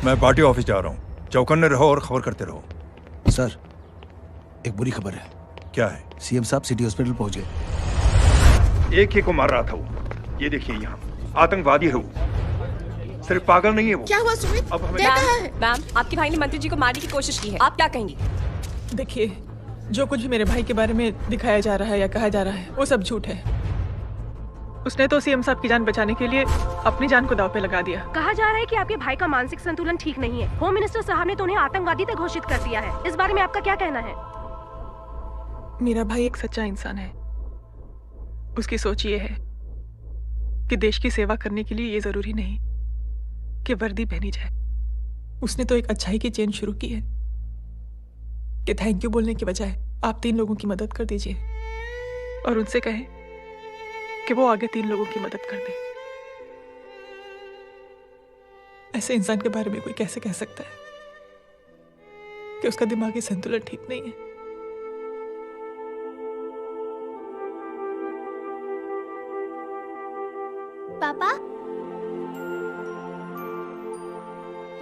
मैं पार्टी ऑफिस जा रहा हूँ। चौकन्ने रहो और खबर करते रहो। सर, एक बुरी खबर है। क्या है? सीएम साहब सिटी हॉस्पिटल पहुंच गए। एक ही को मार रहा था वो। ये देखिए यहाँ आतंकवादी है वो। सिर्फ पागल नहीं है वो। क्या हुआ सुमित? अब हमें मैम, आपके भाई ने मंत्री जी को मारने की कोशिश की है। आप क्या कहेंगी? देखिए, जो कुछ भी मेरे भाई के बारे में दिखाया जा रहा है या कहा जा रहा है वो सब झूठ है। उसने तो सीएम साहब की जान बचाने के लिए अपनी जान को दांव पे लगा दिया। कहा जा रहा है कि आपके भाई का मानसिक संतुलन ठीक नहीं है। होम मिनिस्टर साहब ने तो उन्हें आतंकवादी तक घोषित कर दिया है। इस बारे में आपका क्या कहना है? मेरा भाई एक सच्चा इंसान है। उसकी सोच ये है कि देश की सेवा करने के लिए ये जरूरी नहीं कि वर्दी पहनी जाए। उसने तो एक अच्छाई की चेन शुरू की है कि थैंक यू बोलने के बजाय आप 3 लोगों की मदद कर दीजिए और उनसे कहें कि वो आगे 3 लोगों की मदद कर दे। ऐसे इंसान के बारे में कोई कैसे कह सकता है कि उसका दिमागी संतुलन ठीक नहीं है? पापा,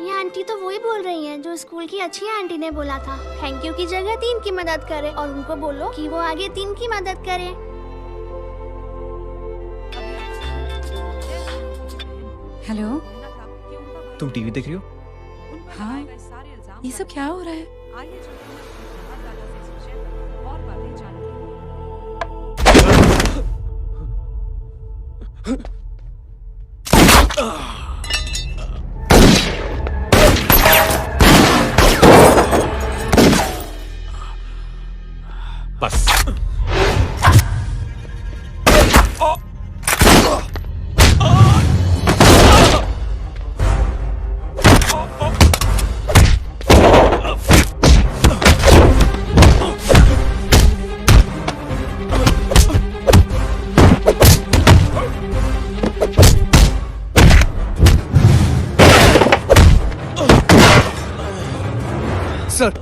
ये आंटी तो वही बोल रही हैं जो स्कूल की अच्छी आंटी ने बोला था, थैंक यू की जगह 3 की मदद करे और उनको बोलो कि वो आगे 3 की मदद करें। हेलो, तुम टीवी देख रही हो? हाँ, ये सब क्या हो रहा है? बस। सर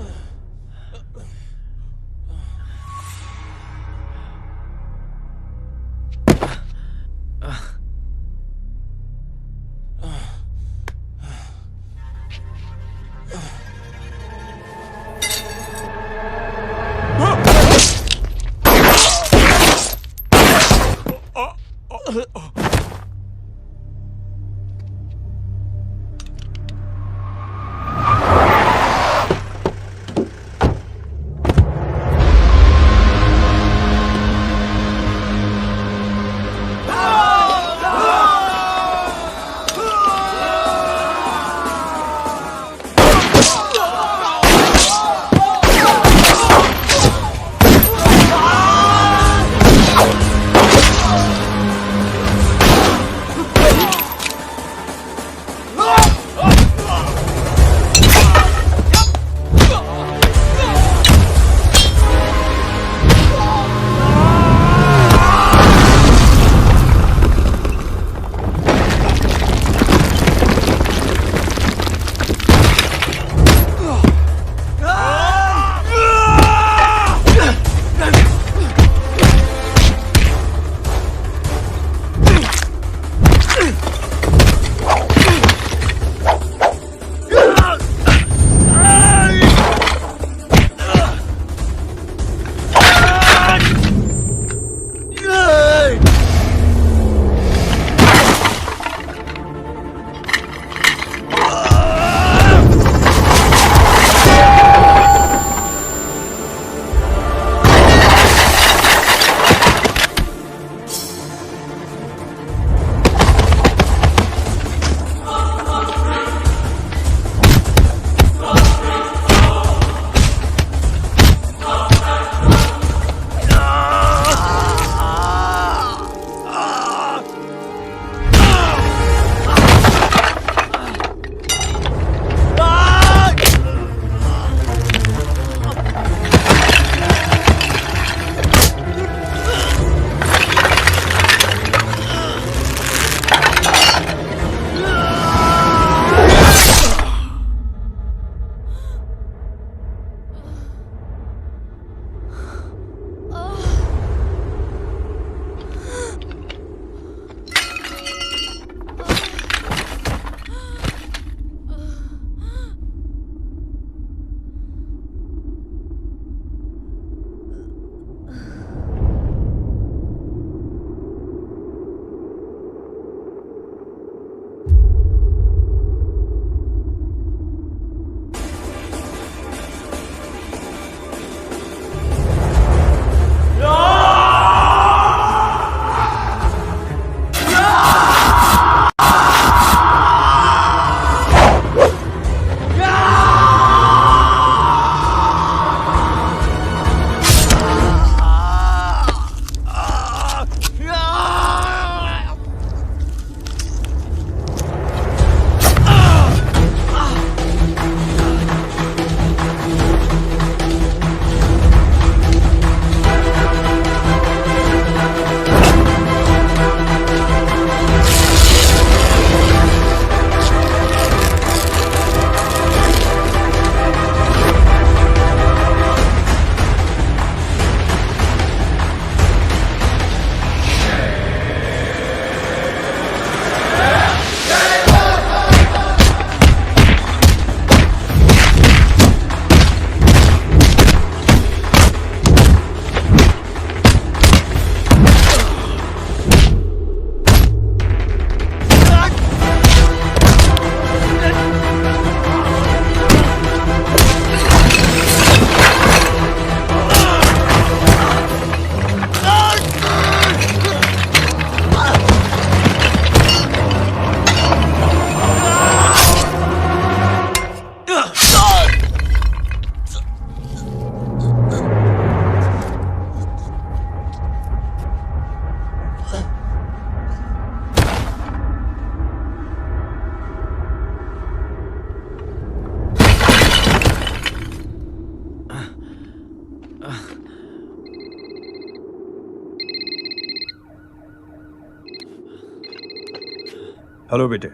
हेलो बेटे।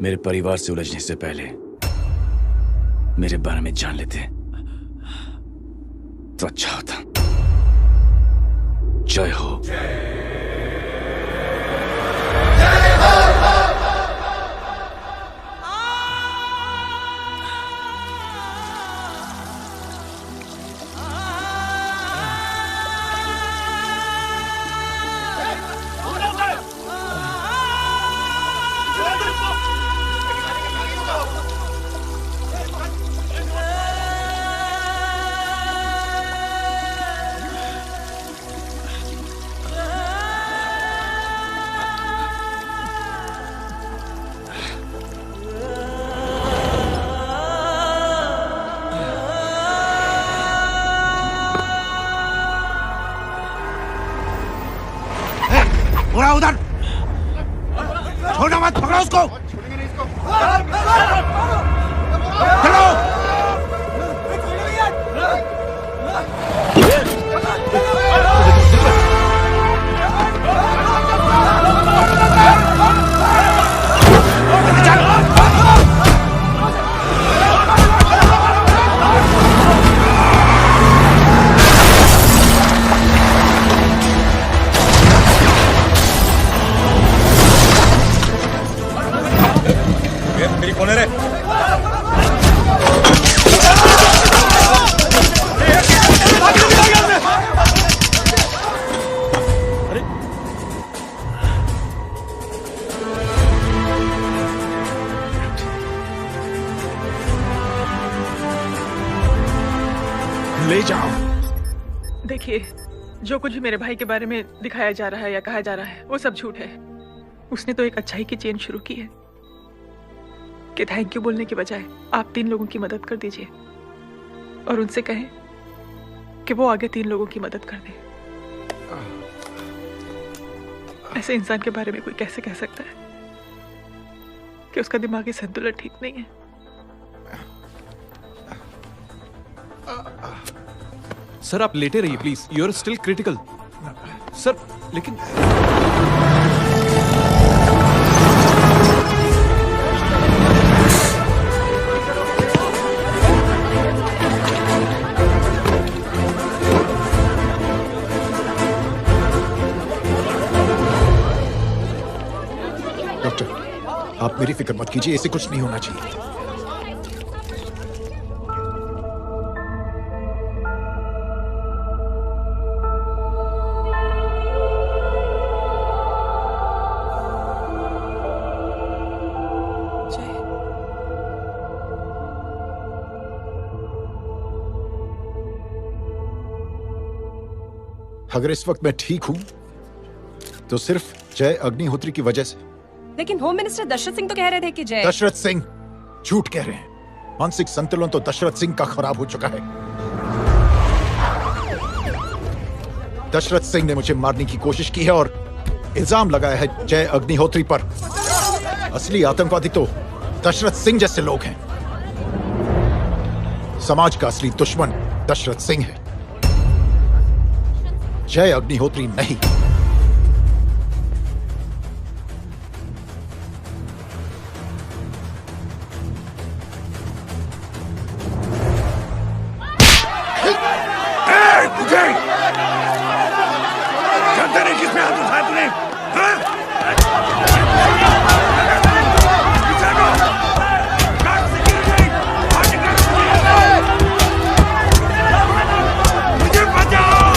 मेरे परिवार से उलझने से पहले मेरे बारे में जान लेते तो अच्छा होता। जय हो। बुरा उधर, छोड़ना मत, पकड़ो उसको। चलो। मेरी कौन है रे? ले जाओ। देखिए, जो कुछ भी मेरे भाई के बारे में दिखाया जा रहा है या कहा जा रहा है वो सब झूठ है। उसने तो एक अच्छाई की चेन शुरू की है कि थैंक यू बोलने के बजाय आप 3 लोगों की मदद कर दीजिए और उनसे कहें कि वो आगे 3 लोगों की मदद कर दे। ऐसे इंसान के बारे में कोई कैसे कह सकता है कि उसका दिमागी संतुलन ठीक नहीं है? सर आप लेटे रहिए please, you are still critical. Sir लेकिन डॉक्टर, आप मेरी फिक्र मत कीजिए, इसे कुछ नहीं होना चाहिए। अगर इस वक्त मैं ठीक हूं तो सिर्फ जय अग्निहोत्री की वजह से। लेकिन होम मिनिस्टर दशरथ सिंह तो कह रहे थे कि जय। दशरथ सिंह झूठ कह रहे हैं। मानसिक संतुलन तो दशरथ सिंह का खराब हो चुका है। दशरथ सिंह ने मुझे मारने की कोशिश की है और इल्जाम लगाया है जय अग्निहोत्री पर। असली आतंकवादी तो दशरथ सिंह जैसे लोग हैं। समाज का असली दुश्मन दशरथ सिंह है, जय अग्निहोत्री नहीं। जानते नहीं किसमें हाथ उठाया तूने? मुझे बचाओ!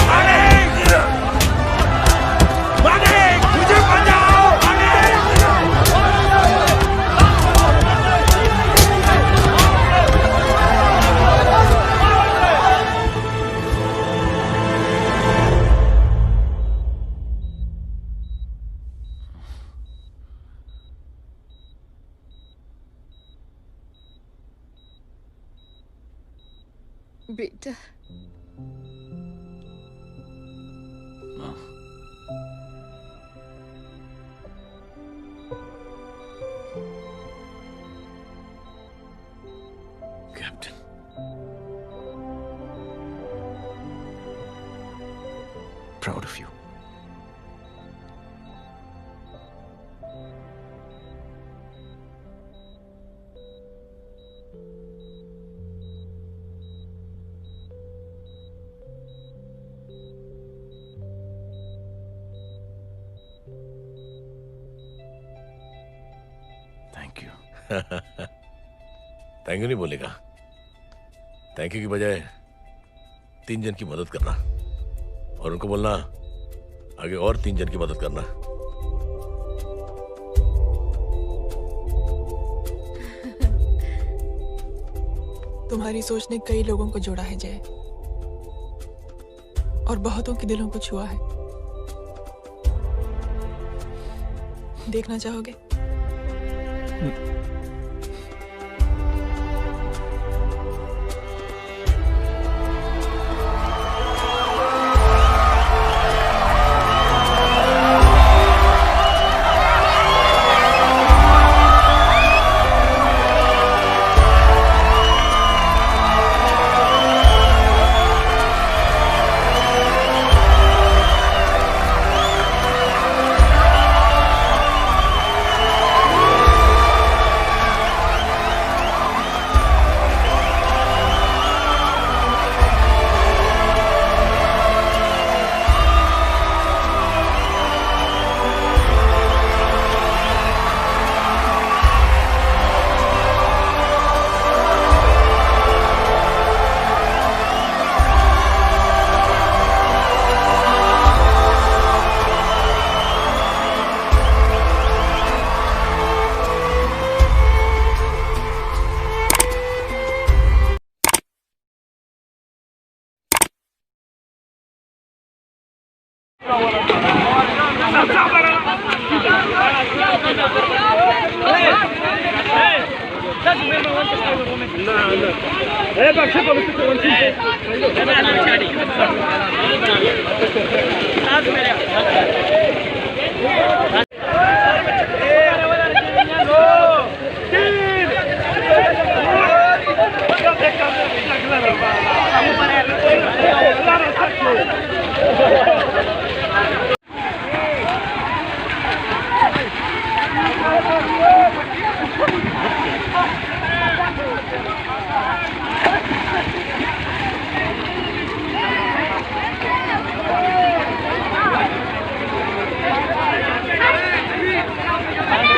बेटा, captain, proud of you. Thank you नहीं बोलेगा, थैंक यू की बजाय 3 जन की मदद करना और उनको बोलना आगे और 3 जन की मदद करना। तुम्हारी सोच ने कई लोगों को जोड़ा है जय, और बहुतों के दिलों को छुआ है। देखना चाहोगे?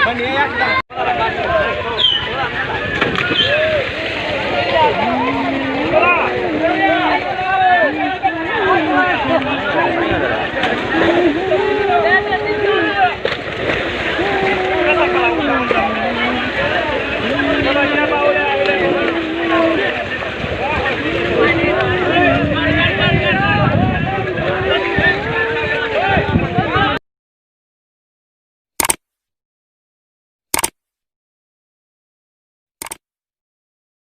बनिए